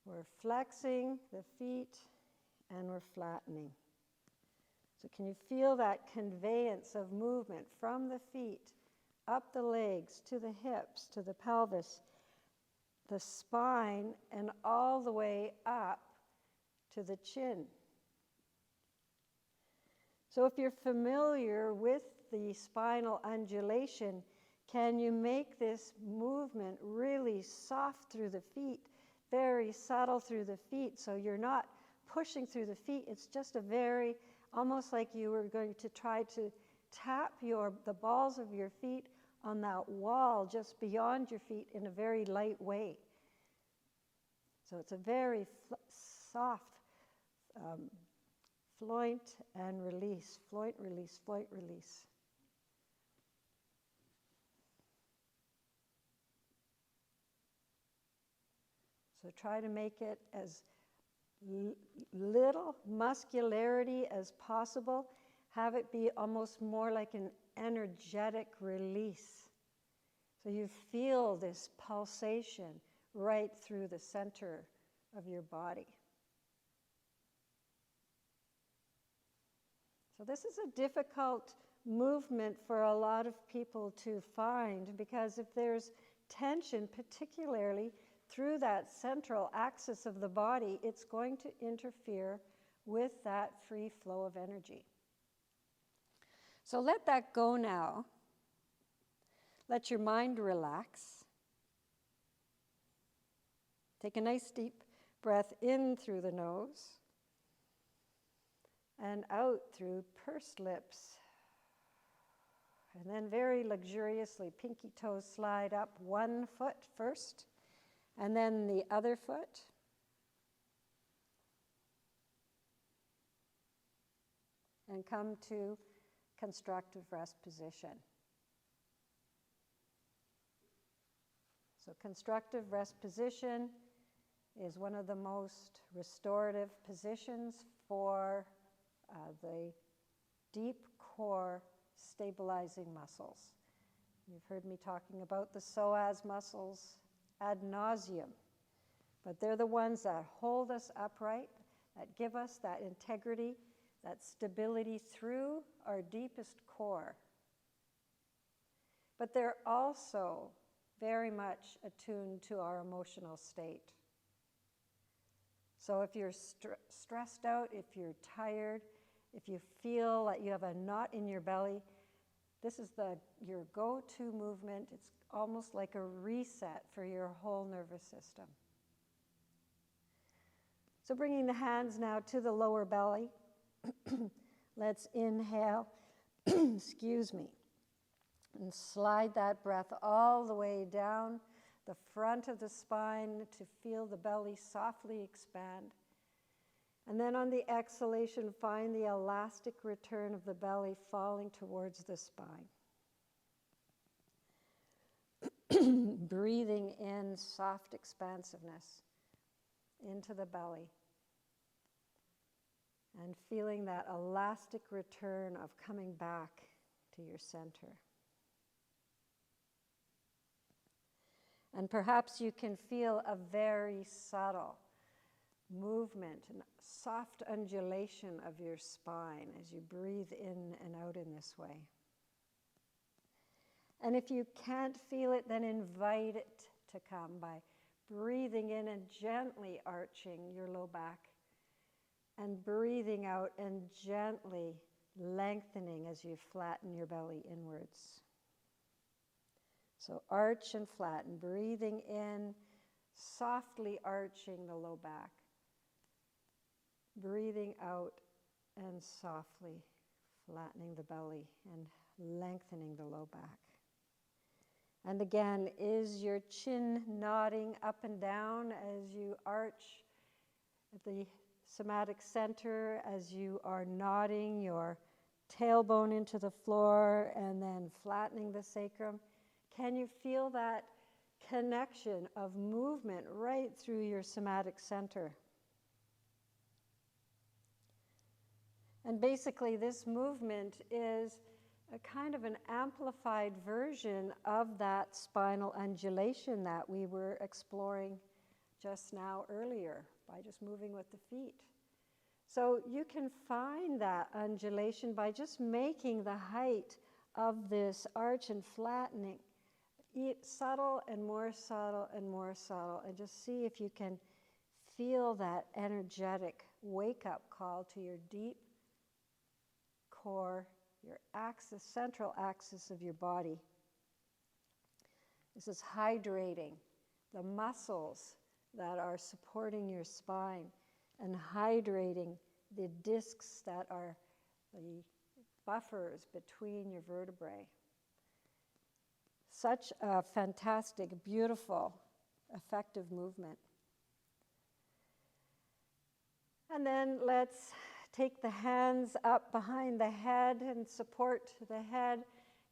We're flexing the feet, and we're flattening. So can you feel that conveyance of movement from the feet, up the legs, to the hips, to the pelvis, the spine, and all the way up to the chin? So if you're familiar with the spinal undulation, can you make this movement really soft through the feet, very subtle through the feet, so you're not pushing through the feet? It's just a very, almost like you were going to try to tap the balls of your feet on that wall just beyond your feet in a very light way. So it's a very soft, Float and release, float, release, float, release. So try to make it as little muscularity as possible. Have it be almost more like an energetic release. So you feel this pulsation right through the center of your body. So this is a difficult movement for a lot of people to find, because if there's tension, particularly through that central axis of the body, it's going to interfere with that free flow of energy. So let that go now. Let your mind relax. Take a nice deep breath in through the nose and out through pursed lips. And then very luxuriously, pinky toes slide up one foot first, and then the other foot. And come to constructive rest position. So constructive rest position is one of the most restorative positions for the deep core stabilizing muscles. You've heard me talking about the psoas muscles ad nauseum, but they're the ones that hold us upright, that give us that integrity, that stability through our deepest core. But they're also very much attuned to our emotional state. So if you're stressed out, if you're tired, if you feel like you have a knot in your belly, this is your go-to movement. It's almost like a reset for your whole nervous system. So bringing the hands now to the lower belly. Let's inhale, excuse me, and slide that breath all the way down the front of the spine to feel the belly softly expand. And then on the exhalation, find the elastic return of the belly falling towards the spine. Breathing in soft expansiveness into the belly. And feeling that elastic return of coming back to your center. And perhaps you can feel a very subtle movement and soft undulation of your spine as you breathe in and out in this way. And if you can't feel it, then invite it to come by breathing in and gently arching your low back, and breathing out and gently lengthening as you flatten your belly inwards. So arch and flatten, breathing in, softly arching the low back. Breathing out and softly flattening the belly and lengthening the low back. And again, is your chin nodding up and down as you arch at the somatic center, as you are nodding your tailbone into the floor and then flattening the sacrum? Can you feel that connection of movement right through your somatic center? And basically, this movement is a kind of an amplified version of that spinal undulation that we were exploring just now earlier by just moving with the feet. So you can find that undulation by just making the height of this arch and flattening subtle and more subtle and more subtle, and just see if you can feel that energetic wake-up call to your deep core, your axis, central axis of your body. This is hydrating the muscles that are supporting your spine and hydrating the discs that are the buffers between your vertebrae. Such a fantastic, beautiful, effective movement. And then let's take the hands up behind the head and support the head.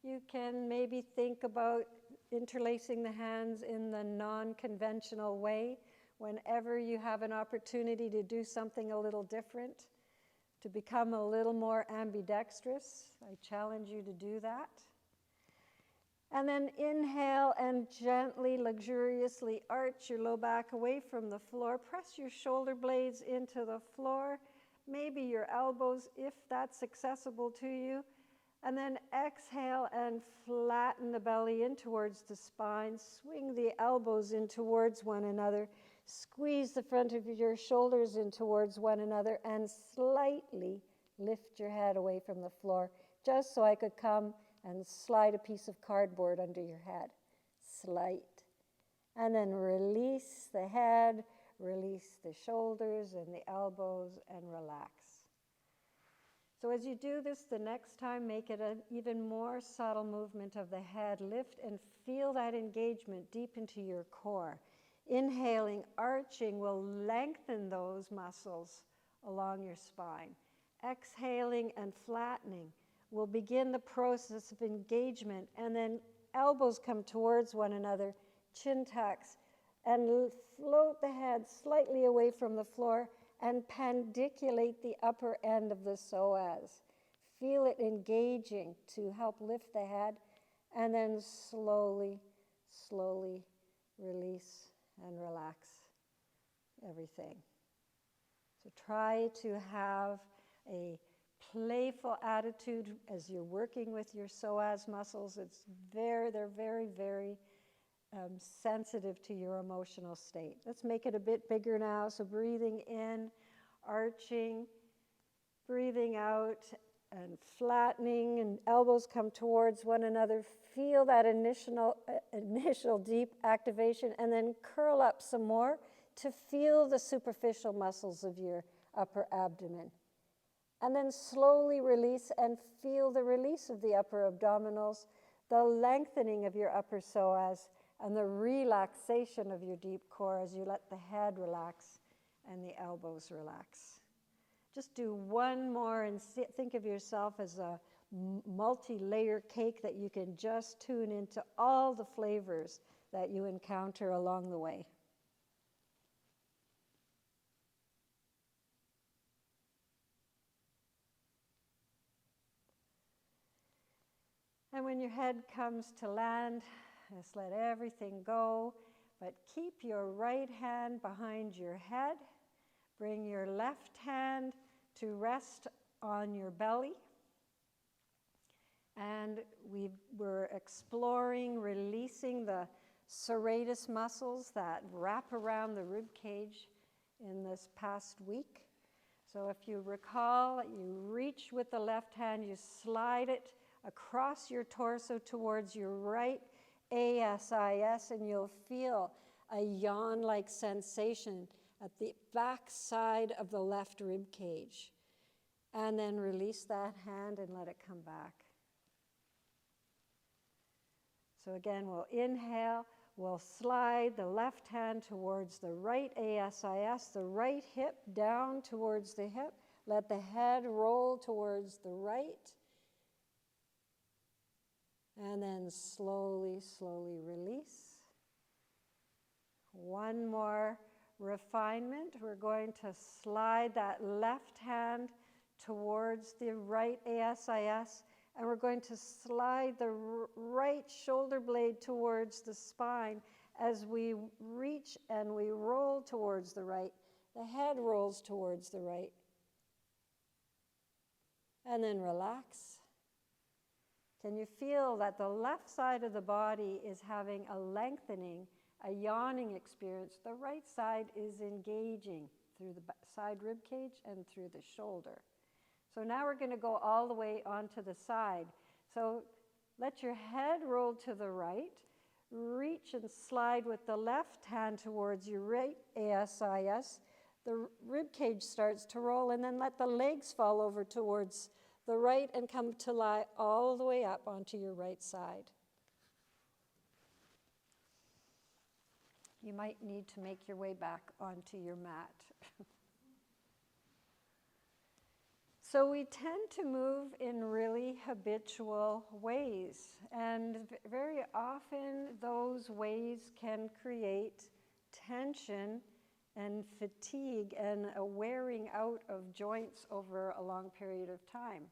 You can maybe think about interlacing the hands in the non-conventional way whenever you have an opportunity to do something a little different, to become a little more ambidextrous. I challenge you to do that. And then inhale and gently, luxuriously arch your low back away from the floor. Press your shoulder blades into the floor, maybe your elbows if that's accessible to you. And then exhale and flatten the belly in towards the spine. Swing the elbows in towards one another. Squeeze the front of your shoulders in towards one another and slightly lift your head away from the floor, just so I could come and slide a piece of cardboard under your head. Slight. And then release the head, release the shoulders and the elbows, and relax. So as you do this the next time, make it an even more subtle movement of the head. Lift and feel that engagement deep into your core. Inhaling, arching will lengthen those muscles along your spine. Exhaling and flattening will begin the process of engagement, and then elbows come towards one another, chin tucks, and float the head slightly away from the floor and pandiculate the upper end of the psoas. Feel it engaging to help lift the head, and then slowly, slowly release and relax everything. So try to have a playful attitude as you're working with your psoas muscles. They're very, very sensitive to your emotional state. Let's make it a bit bigger now. So breathing in, arching, breathing out, and flattening, and elbows come towards one another. Feel that initial deep activation, and then curl up some more to feel the superficial muscles of your upper abdomen. And then slowly release and feel the release of the upper abdominals, the lengthening of your upper psoas, and the relaxation of your deep core as you let the head relax and the elbows relax. Just do one more and think of yourself as a multi-layer cake that you can just tune into all the flavors that you encounter along the way. And when your head comes to land, just let everything go, but keep your right hand behind your head. Bring your left hand to rest on your belly. And we're exploring releasing the serratus muscles that wrap around the rib cage in this past week. So if you recall, you reach with the left hand, you slide it across your torso towards your right ASIS, and you'll feel a yawn-like sensation at the back side of the left rib cage. And then release that hand and let it come back. So again, we'll inhale, we'll slide the left hand towards the right ASIS, the right hip down towards the hip. Let the head roll towards the right. And then slowly, slowly release. One more refinement. We're going to slide that left hand towards the right ASIS, and we're going to slide the right shoulder blade towards the spine as we reach and we roll towards the right. The head rolls towards the right. And then relax. Can you feel that the left side of the body is having a lengthening, a yawning experience? The right side is engaging through the side rib cage and through the shoulder. So now we're going to go all the way onto the side. So let your head roll to the right. Reach and slide with the left hand towards your right ASIS. The rib cage starts to roll, and then let the legs fall over towards the right and come to lie all the way up onto your right side. You might need to make your way back onto your mat. So we tend to move in really habitual ways, and very often those ways can create tension and fatigue and a wearing out of joints over a long period of time.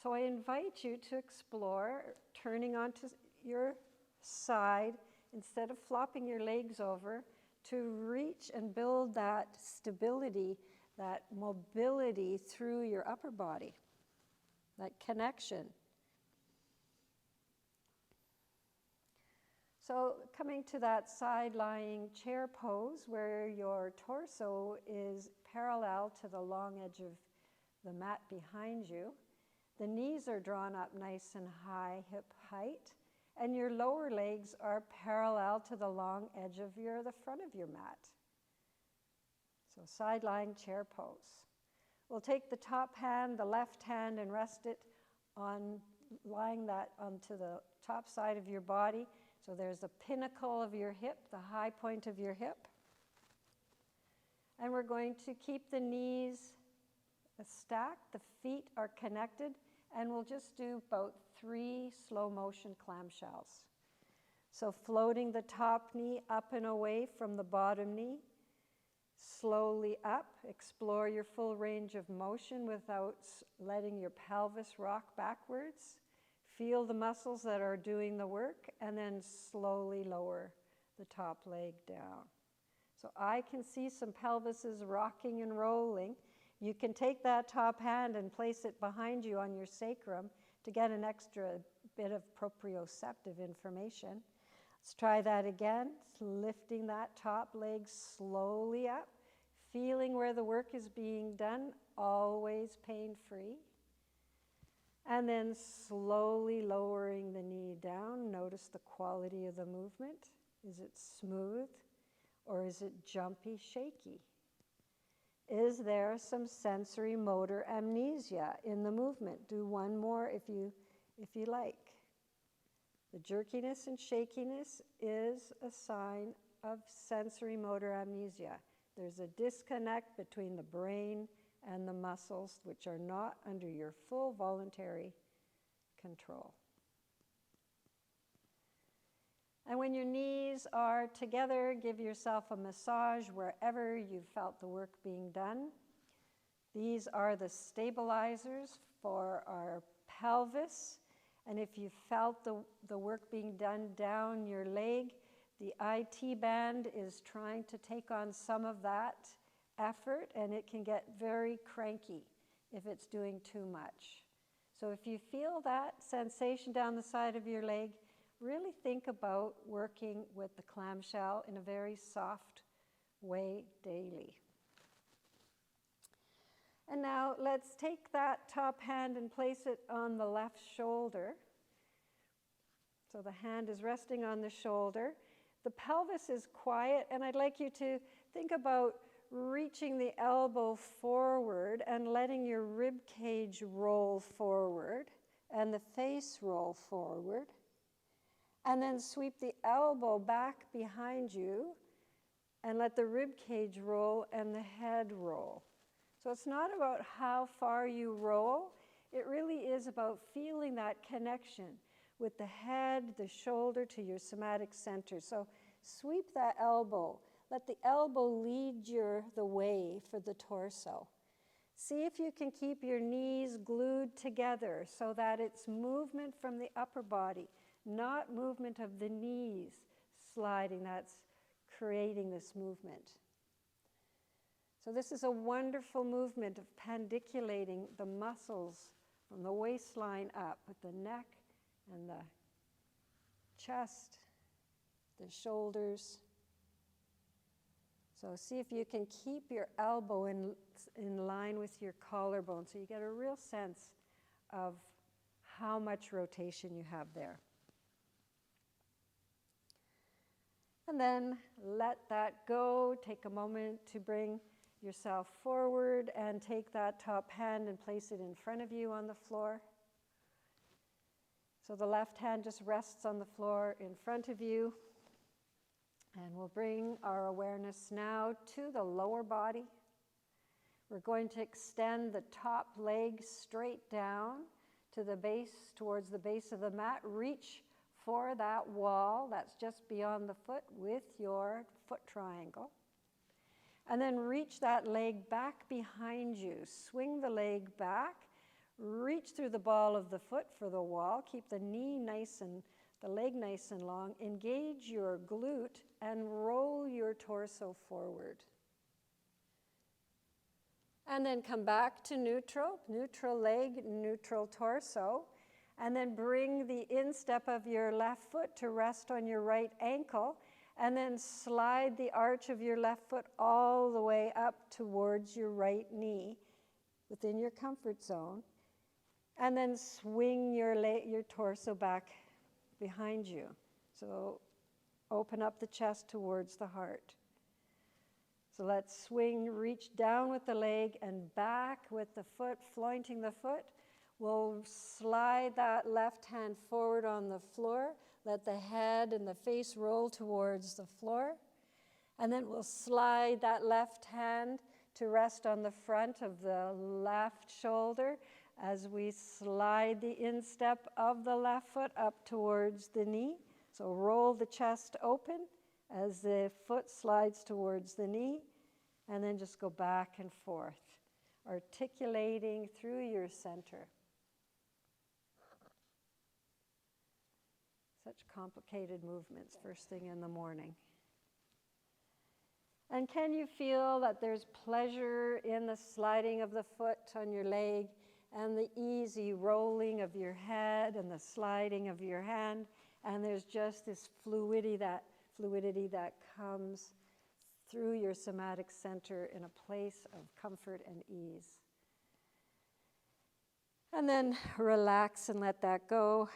So I invite you to explore turning onto your side instead of flopping your legs over, to reach and build that stability, that mobility through your upper body, that connection. So coming to that side-lying chair pose where your torso is parallel to the long edge of the mat behind you. The knees are drawn up nice and high, hip height, and your lower legs are parallel to the long edge of the front of your mat. So side-lying chair pose. We'll take the top hand, the left hand, and rest it on, lying that onto the top side of your body. So there's the pinnacle of your hip, the high point of your hip. And we're going to keep the knees stacked, the feet are connected, and we'll just do about 3 slow motion clamshells. So floating the top knee up and away from the bottom knee, slowly up, explore your full range of motion without letting your pelvis rock backwards. Feel the muscles that are doing the work, and then slowly lower the top leg down. So I can see some pelvises rocking and rolling. You can take that top hand and place it behind you on your sacrum to get an extra bit of proprioceptive information. Let's try that again, lifting that top leg slowly up, feeling where the work is being done, always pain-free. And then slowly lowering the knee down. Notice the quality of the movement. Is it smooth or is it jumpy, shaky? Is there some sensory motor amnesia in the movement? Do one more if you like. The jerkiness and shakiness is a sign of sensory motor amnesia. There's a disconnect between the brain and the muscles, which are not under your full voluntary control. And when your knees are together, give yourself a massage wherever you felt the work being done. These are the stabilizers for our pelvis. And if you felt the work being done down your leg, the IT band is trying to take on some of that effort, and it can get very cranky if it's doing too much. So if you feel that sensation down the side of your leg, really think about working with the clamshell in a very soft way daily. And now let's take that top hand and place it on the left shoulder. So the hand is resting on the shoulder. The pelvis is quiet, and I'd like you to think about reaching the elbow forward and letting your rib cage roll forward and the face roll forward. And then sweep the elbow back behind you and let the rib cage roll and the head roll. So it's not about how far you roll. It really is about feeling that connection with the head, the shoulder to your somatic center. So sweep that elbow. Let the elbow lead the way for the torso. See if you can keep your knees glued together so that it's movement from the upper body, not movement of the knees sliding, that's creating this movement. So this is a wonderful movement of pandiculating the muscles from the waistline up with the neck and the chest, the shoulders. So see if you can keep your elbow in line with your collarbone so you get a real sense of how much rotation you have there. And then let that go. Take a moment to bring yourself forward and take that top hand and place it in front of you on the floor. So the left hand just rests on the floor in front of you. And we'll bring our awareness now to the lower body. We're going to extend the top leg straight down to the base, towards the base of the mat. Reach for that wall that's just beyond the foot with your foot triangle. And then reach that leg back behind you. Swing the leg back. Reach through the ball of the foot for the wall. Keep the knee nice and the leg nice and long. Engage your glute and roll your torso forward. And then come back to neutral. Neutral leg, neutral torso. And then bring the instep of your left foot to rest on your right ankle. And then slide the arch of your left foot all the way up towards your right knee within your comfort zone. And then swing your torso back behind you. So open up the chest towards the heart. So let's swing, reach down with the leg and back with the foot, flointing the foot. We'll slide that left hand forward on the floor. Let the head and the face roll towards the floor. And then we'll slide that left hand to rest on the front of the left shoulder as we slide the instep of the left foot up towards the knee. So roll the chest open as the foot slides towards the knee, and then just go back and forth, articulating through your center. Such complicated movements first thing in the morning. And can you feel that there's pleasure in the sliding of the foot on your leg and the easy rolling of your head and the sliding of your hand? And there's just this fluidity that comes through your somatic center in a place of comfort and ease. And then relax and let that go.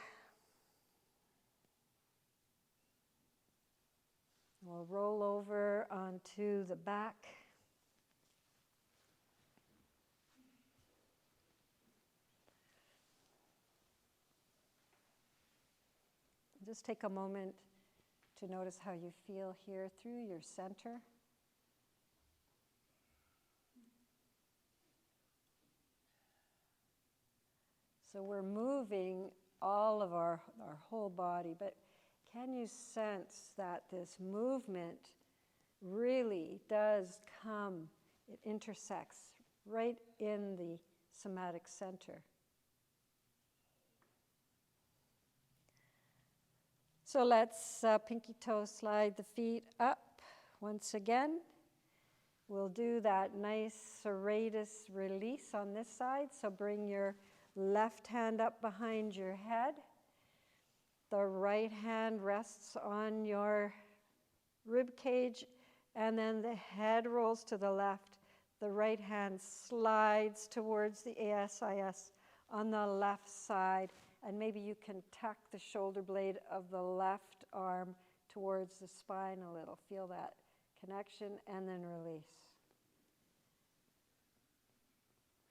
We'll roll over onto the back. Just take a moment to notice how you feel here through your center. So we're moving all of our whole body, but can you sense that this movement really does come, it intersects right in the somatic center? So let's pinky toe slide the feet up once again. We'll do that nice serratus release on this side. So bring your left hand up behind your head. The right hand rests on your rib cage, and then the head rolls to the left. The right hand slides towards the ASIS on the left side. And maybe you can tuck the shoulder blade of the left arm towards the spine a little. Feel that connection and then release.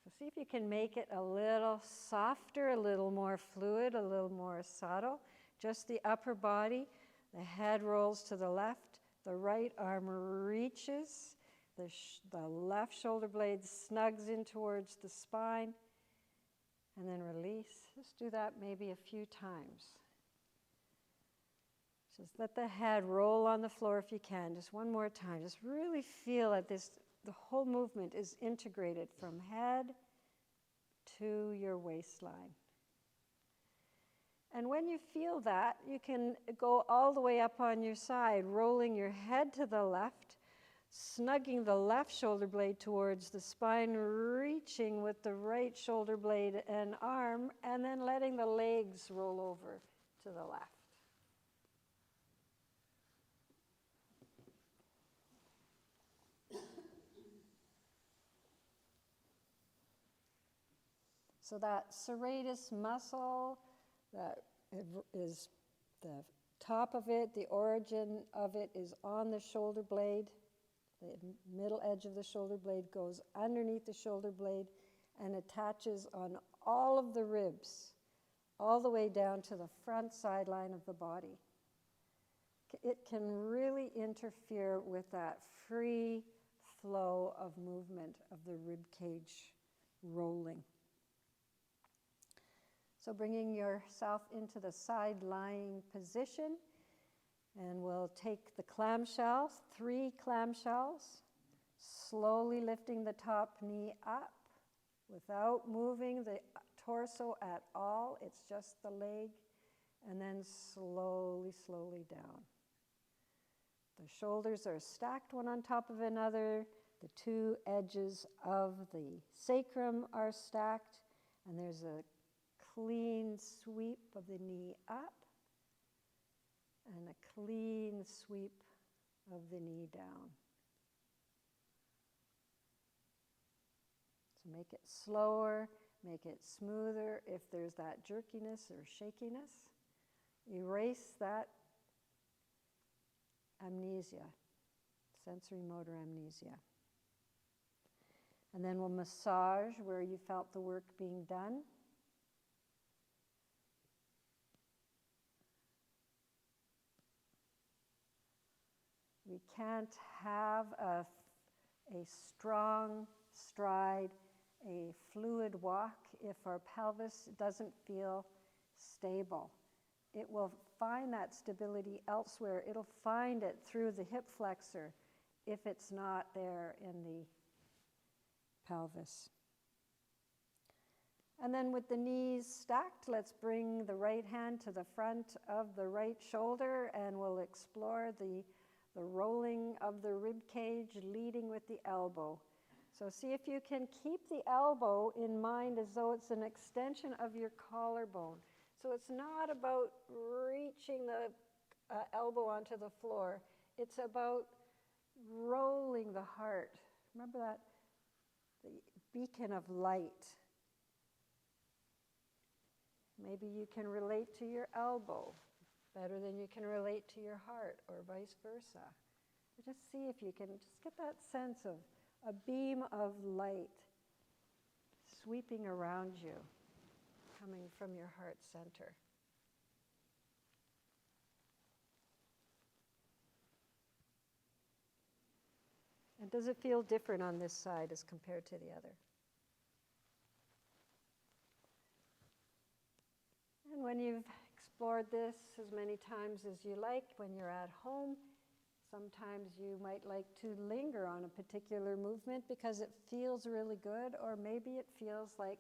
So see if you can make it a little softer, a little more fluid, a little more subtle. Just the upper body. The head rolls to the left. The right arm reaches. The left shoulder blade snugs in towards the spine. And then release. Just do that maybe a few times. Just let the head roll on the floor if you can. Just one more time. Just really feel that the whole movement is integrated from head to your waistline. And when you feel that, you can go all the way up on your side, rolling your head to the left, snugging the left shoulder blade towards the spine, reaching with the right shoulder blade and arm, and then letting the legs roll over to the left. So that serratus muscle, that is the top of it, the origin of it is on the shoulder blade. The middle edge of the shoulder blade goes underneath the shoulder blade and attaches on all of the ribs, all the way down to the front sideline of the body. It can really interfere with that free flow of movement of the rib cage rolling. So bringing yourself into the side lying position, and we'll take the clamshells, 3 clamshells, slowly lifting the top knee up without moving the torso at all. It's just the leg, and then slowly, slowly down. The shoulders are stacked one on top of another. The 2 edges of the sacrum are stacked, and there's a clean sweep of the knee up and a clean sweep of the knee down. So make it slower, make it smoother. If there's that jerkiness or shakiness, erase that amnesia, sensory motor amnesia. And then we'll massage where you felt the work being done. We can't have a strong stride, a fluid walk, if our pelvis doesn't feel stable. It will find that stability elsewhere. It'll find it through the hip flexor if it's not there in the pelvis. And then with the knees stacked, let's bring the right hand to the front of the right shoulder, and we'll explore the rolling of the rib cage, leading with the elbow. So see if you can keep the elbow in mind as though it's an extension of your collarbone. So it's not about reaching the elbow onto the floor. It's about rolling the heart. Remember that? The beacon of light. Maybe you can relate to your elbow better than you can relate to your heart, or vice versa. But just see if you can just get that sense of a beam of light sweeping around you, coming from your heart center. And does it feel different on this side as compared to the other? And when you've explored this as many times as you like, when you're at home, sometimes you might like to linger on a particular movement because it feels really good, or maybe it feels like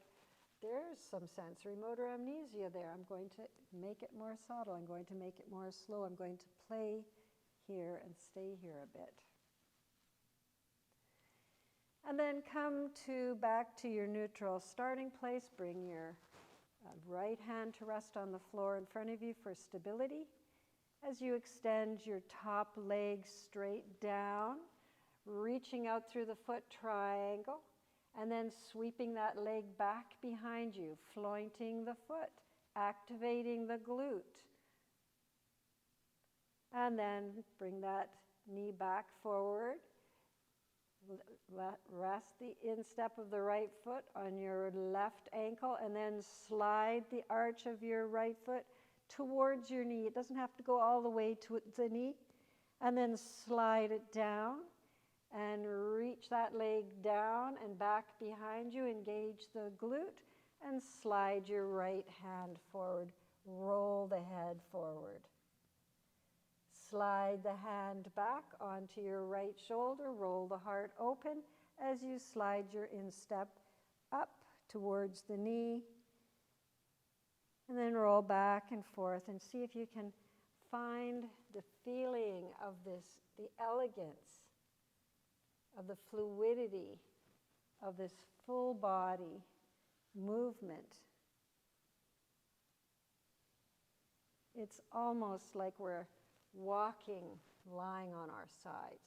there's some sensory motor amnesia there. I'm going to make it more subtle. I'm going to make it more slow. I'm going to play here and stay here a bit. And then come back to your neutral starting place. Bring your right hand to rest on the floor in front of you for stability. As you extend your top leg straight down, reaching out through the foot triangle, and then sweeping that leg back behind you, flointing the foot, activating the glute. And then bring that knee back forward. Rest the instep of the right foot on your left ankle, and then slide the arch of your right foot towards your knee. It doesn't have to go all the way to the knee. And then slide it down and reach that leg down and back behind you. Engage the glute and slide your right hand forward. Roll the head forward. Slide the hand back onto your right shoulder. Roll the heart open as you slide your instep up towards the knee. And then roll back and forth and see if you can find the feeling of this, the elegance of the fluidity of this full body movement. It's almost like we're walking, lying on our sides.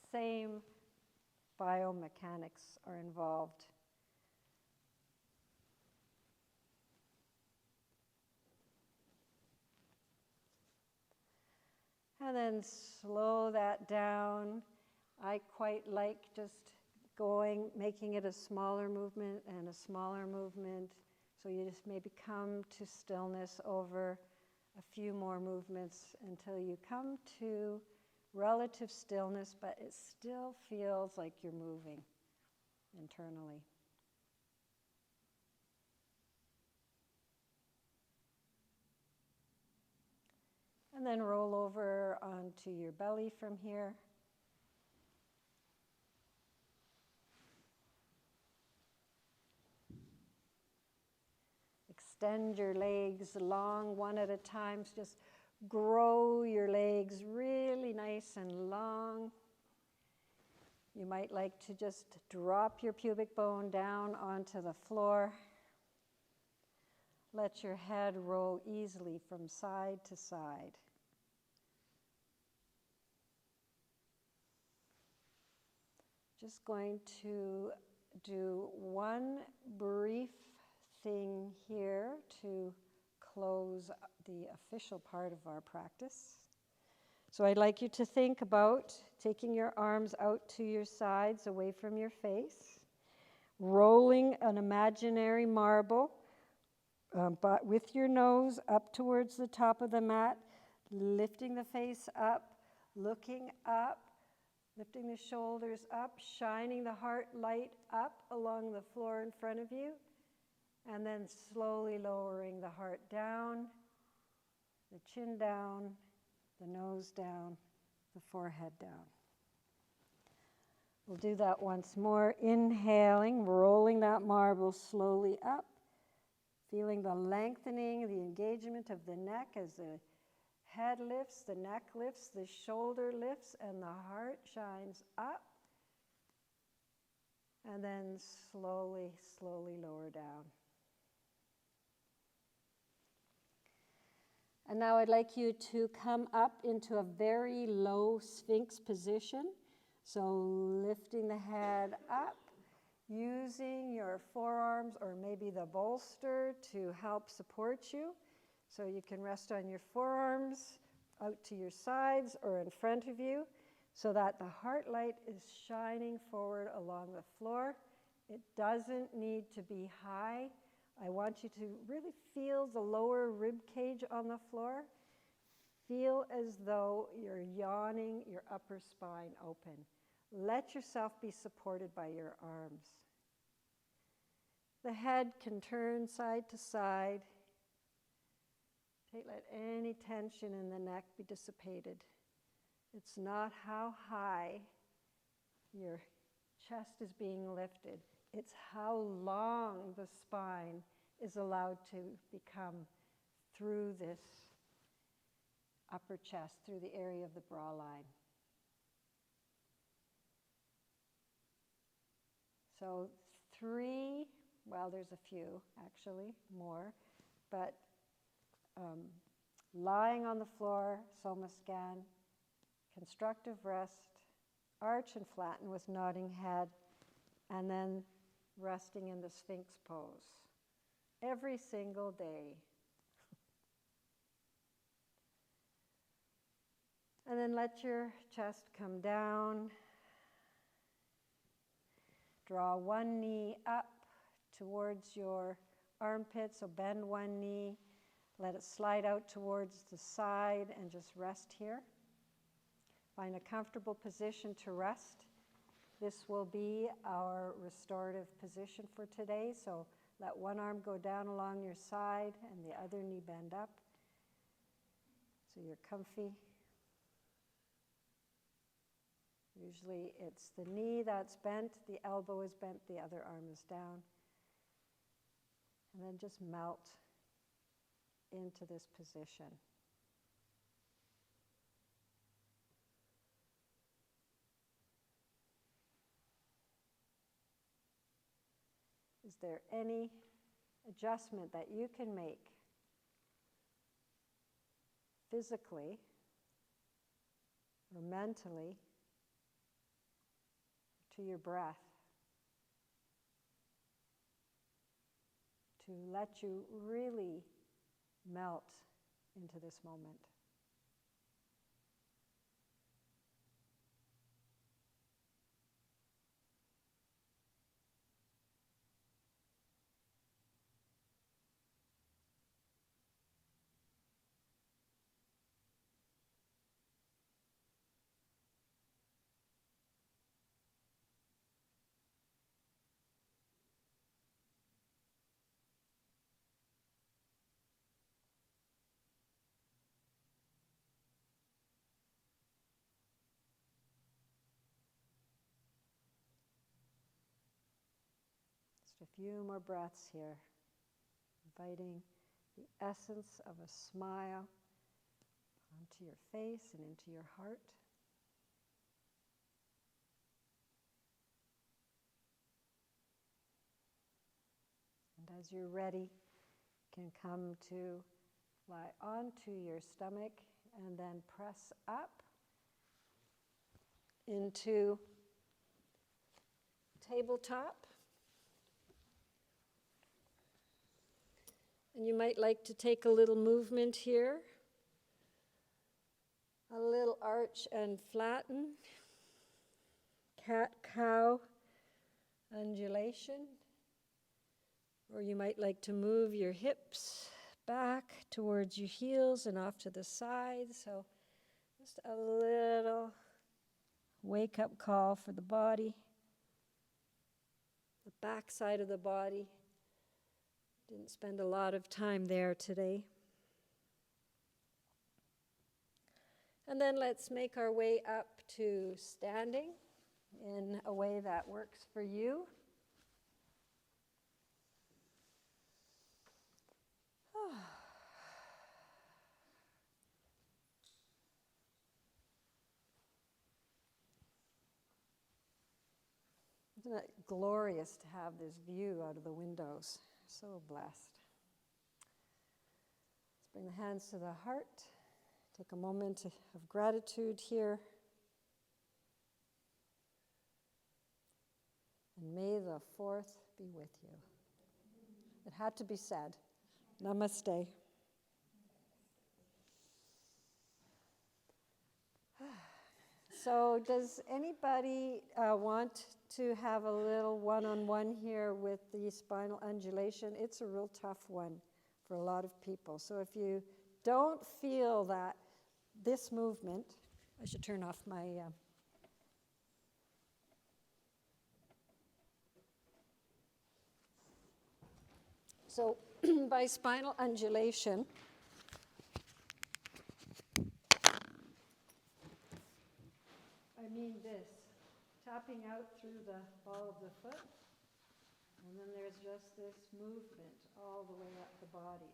The same biomechanics are involved. And then slow that down. I quite like just making it a smaller movement and a smaller movement. So you just maybe come to stillness over a few more movements until you come to relative stillness, but it still feels like you're moving internally. And then roll over onto your belly from here. Extend your legs long one at a time. So just grow your legs really nice and long. You might like to just drop your pubic bone down onto the floor. Let your head roll easily from side to side. Just going to do one brief thing here to close the official part of our practice. So I'd like you to think about taking your arms out to your sides, away from your face, rolling an imaginary marble, but with your nose up towards the top of the mat, lifting the face up, looking up, lifting the shoulders up, shining the heart light up along the floor in front of you, and then slowly lowering the heart down, the chin down, the nose down, the forehead down. We'll do that once more. Inhaling, rolling that marble slowly up, feeling the lengthening, the engagement of the neck as the head lifts, the neck lifts, the shoulder lifts, and the heart shines up. And then slowly, slowly lower down. And now I'd like you to come up into a very low Sphinx position. So lifting the head up, using your forearms or maybe the bolster to help support you. So you can rest on your forearms out to your sides or in front of you so that the heart light is shining forward along the floor. It doesn't need to be high. I want you to really feel the lower rib cage on the floor. Feel as though you're yawning your upper spine open. Let yourself be supported by your arms. The head can turn side to side. Let any tension in the neck be dissipated. It's not how high your chest is being lifted. It's how long the spine is allowed to become through this upper chest, through the area of the bra line. So there's a few actually, more, but lying on the floor, soma scan, constructive rest, arch and flatten with nodding head, and then resting in the Sphinx pose every single day. And then let your chest come down. Draw one knee up towards your armpit, so bend one knee. Let it slide out towards the side and just rest here. Find a comfortable position to rest. This will be our restorative position for today, so let one arm go down along your side and the other knee bend up so you're comfy. Usually it's the knee that's bent, the elbow is bent, the other arm is down. And then just melt into this position. Is there any adjustment that you can make physically or mentally to your breath to let you really melt into this moment? Just a few more breaths here, inviting the essence of a smile onto your face and into your heart. And as you're ready, you can come to lie onto your stomach and then press up into tabletop. And you might like to take a little movement here. A little arch and flatten. Cat-cow undulation. Or you might like to move your hips back towards your heels and off to the side. So just a little wake-up call for the body. The back side of the body. Didn't spend a lot of time there today. And then let's make our way up to standing in a way that works for you. Isn't it glorious to have this view out of the windows? So blessed. Let's bring the hands to the heart. Take a moment of gratitude here. And may the fourth be with you. It had to be said. Namaste. So does anybody want to have a little one-on-one here with the spinal undulation? It's a real tough one for a lot of people. So if you don't feel that this movement, I should turn off my... So by spinal undulation, I mean this, tapping out through the ball of the foot, and then there's just this movement all the way up the body.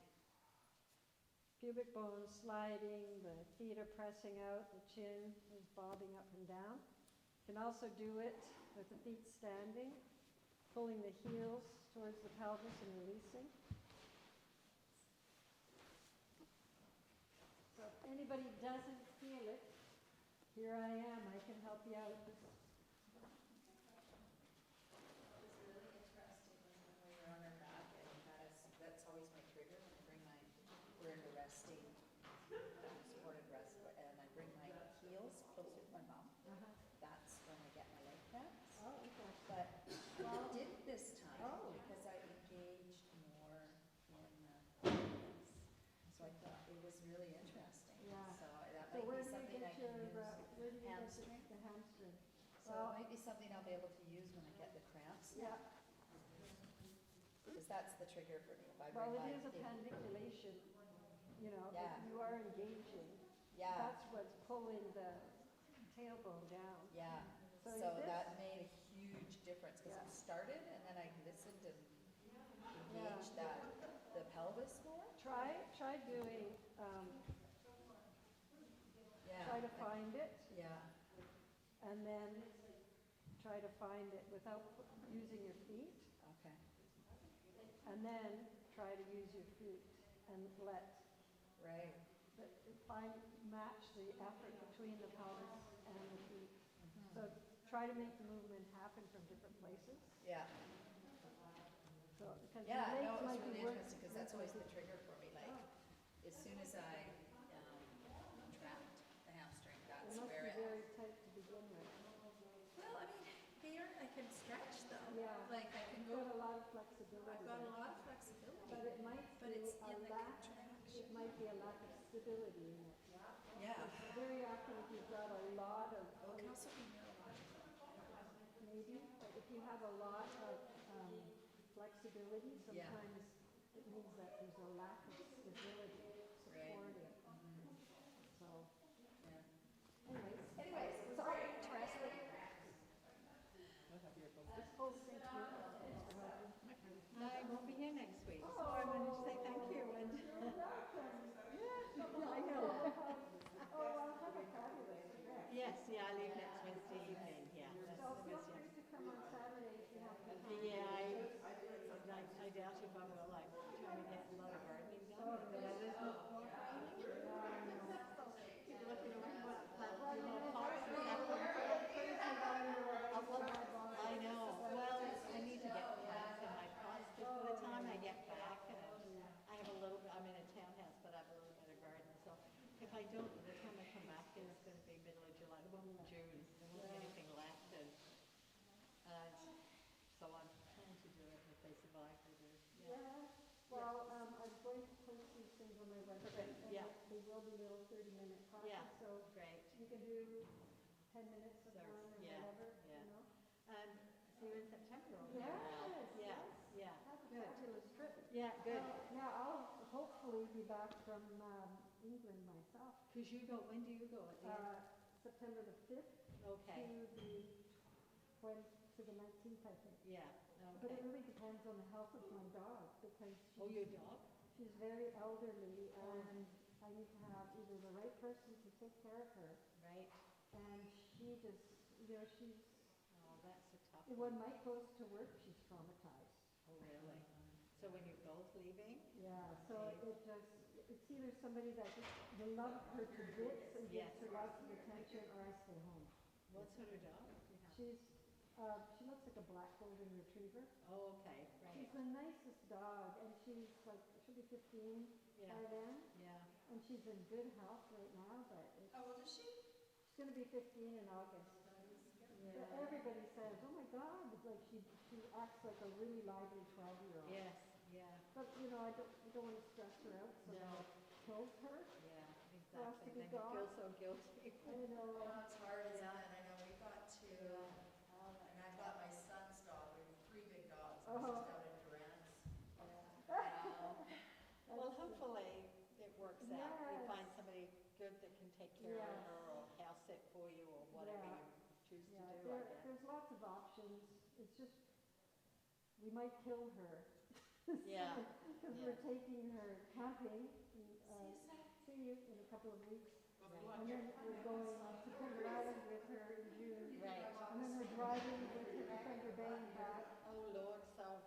Pubic bones sliding, the feet are pressing out, the chin is bobbing up and down. You can also do it with the feet standing, pulling the heels towards the pelvis and releasing. So if anybody doesn't feel it, here I am, I can help you out. It was really interesting when we were on our back and you had us, that's always my trigger when I bring my, we're in a resting, supported rest, and I bring my heels closer to my bum. That's when I get my leg cramps. Oh, okay. But it didn't this time because I engaged more in the pelvis. So I thought it was really interesting. Yeah. So that So might where be do you something get I can your, use. where do you get Hamstring. the hamstring? So it might be something I'll be able to use when I get the cramps. Yeah. Because that's the trigger for me. If I Well, bring it my is a pandiculation, you know, Yeah. you are engaging. Yeah. That's what's pulling the tailbone down. Yeah. So So this- that made a huge difference because Yeah. we started and then I listened and engaged that the pelvis more. Try doing, Yeah. try to find it, Yeah. and then try to find it without using your feet, Okay. and then try to use your feet and let Right. match the effort between the pelvis and the feet. So try to make the movement happen from different places. Yeah. So because Yeah. your legs No, it was might be really working. interesting because that's always the trigger for me. Like as soon as I trapped the hamstring, It that's must where be it. very tight to begin with. Well, I mean, here I can stretch though. Yeah. Like I can You've go. got a lot of flexibility. I've got a there. lot of flexibility. But it might But be it's a in the lack. contraction. It might be a lack of stability in it. Yeah. Very often, if you've got a lot of Oh, it can also be neurological. maybe, but if you have a lot of flexibility, Yeah. sometimes it means that there's a lack of stability supporting. So, Yeah. anyways, sorry, interesting. This whole thing here. Thanks for helping. yeah, I leave next Wednesday evening, yeah. So That's the feel Wednesday. free to come on Saturday if you have the time. Yeah, I doubt if I will, like, trying to get a lot of gardening done, but there's no point raining. Keep looking around, plant, you know, pots and stuff. I know, well, I need to get plants in my pots, because by the time I get back, I have a little bit, I'm in a townhouse, but I have a little bit of garden, so if I don't, by the time I come back, it's gonna be middle of July, well, June, there won't be anything left, and, so I'm trying to do it if they survive, they do, yeah. Yeah, well, I'm going to post these things on my website, Perfect, and yeah. they will be little 30-minute classes, Yeah, so great. you can do 10 minutes of So, one or yeah, whatever, yeah. you know? See you in September over there now. Yes, Yeah, yes. yeah, Have a good. fabulous trip. Yeah, good. Yeah, I'll hopefully be back from England myself. Cause you go, when do you go? At the end? September the 5th Okay, to the 19th, I think. yeah, But it okay. really depends on the health of my dog because Oh, your dog? she's very elderly and I need to have either the right person to take care of her Right. and she just, she's, Oh, that's a tough when one. Mike goes to work, she's traumatized. Oh, really? So when you're both leaving? Yeah, so it's either somebody that just will love her to bits and Yes. gives her lots of attention or I stay home. What sort of dog do you have? She looks like a black golden retriever. Oh, okay, right. She's the nicest dog, and she'll be 15 Yeah. by then, Yeah. and she's in good health right now, but How old is she? she's going to be 15 in August. Yeah. But everybody says, oh my God, like she acts like a really lively 12-year-old. Yes, yeah, But, I don't want to stress her out, so No. that it kills her. yeah, For us to exactly. be Then you feel dogs. so guilty. I know. Oh, it's hard, isn't Yeah. it? I know, we got two, and I've got my son's dog, we have 3 big dogs, Oh. he's just out in Durant's. Wow. Well, hopefully it works out. You Yes. find somebody good that can take care of Yes. her or house sit for you or whatever Yeah. you choose to Yeah, do, I guess. there's lots of options. It's just, we might kill her. Yeah. Because Yeah. we're taking her camping. See you in a couple of weeks. Right. And then we're going to Pender Island with her in June. Right. And then we're driving with her to Thunder Bay and back. Oh, Lord, so,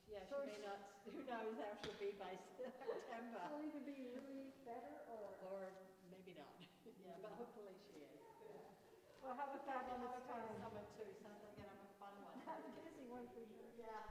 yeah, So she may not, who knows how she'll be by September. She'll either be really better or... Or maybe not. Yeah, but hopefully she is. Well, have a fabulous time. Summer too, sounds like you're gonna have a fun one. Have a busy one for sure. Yeah.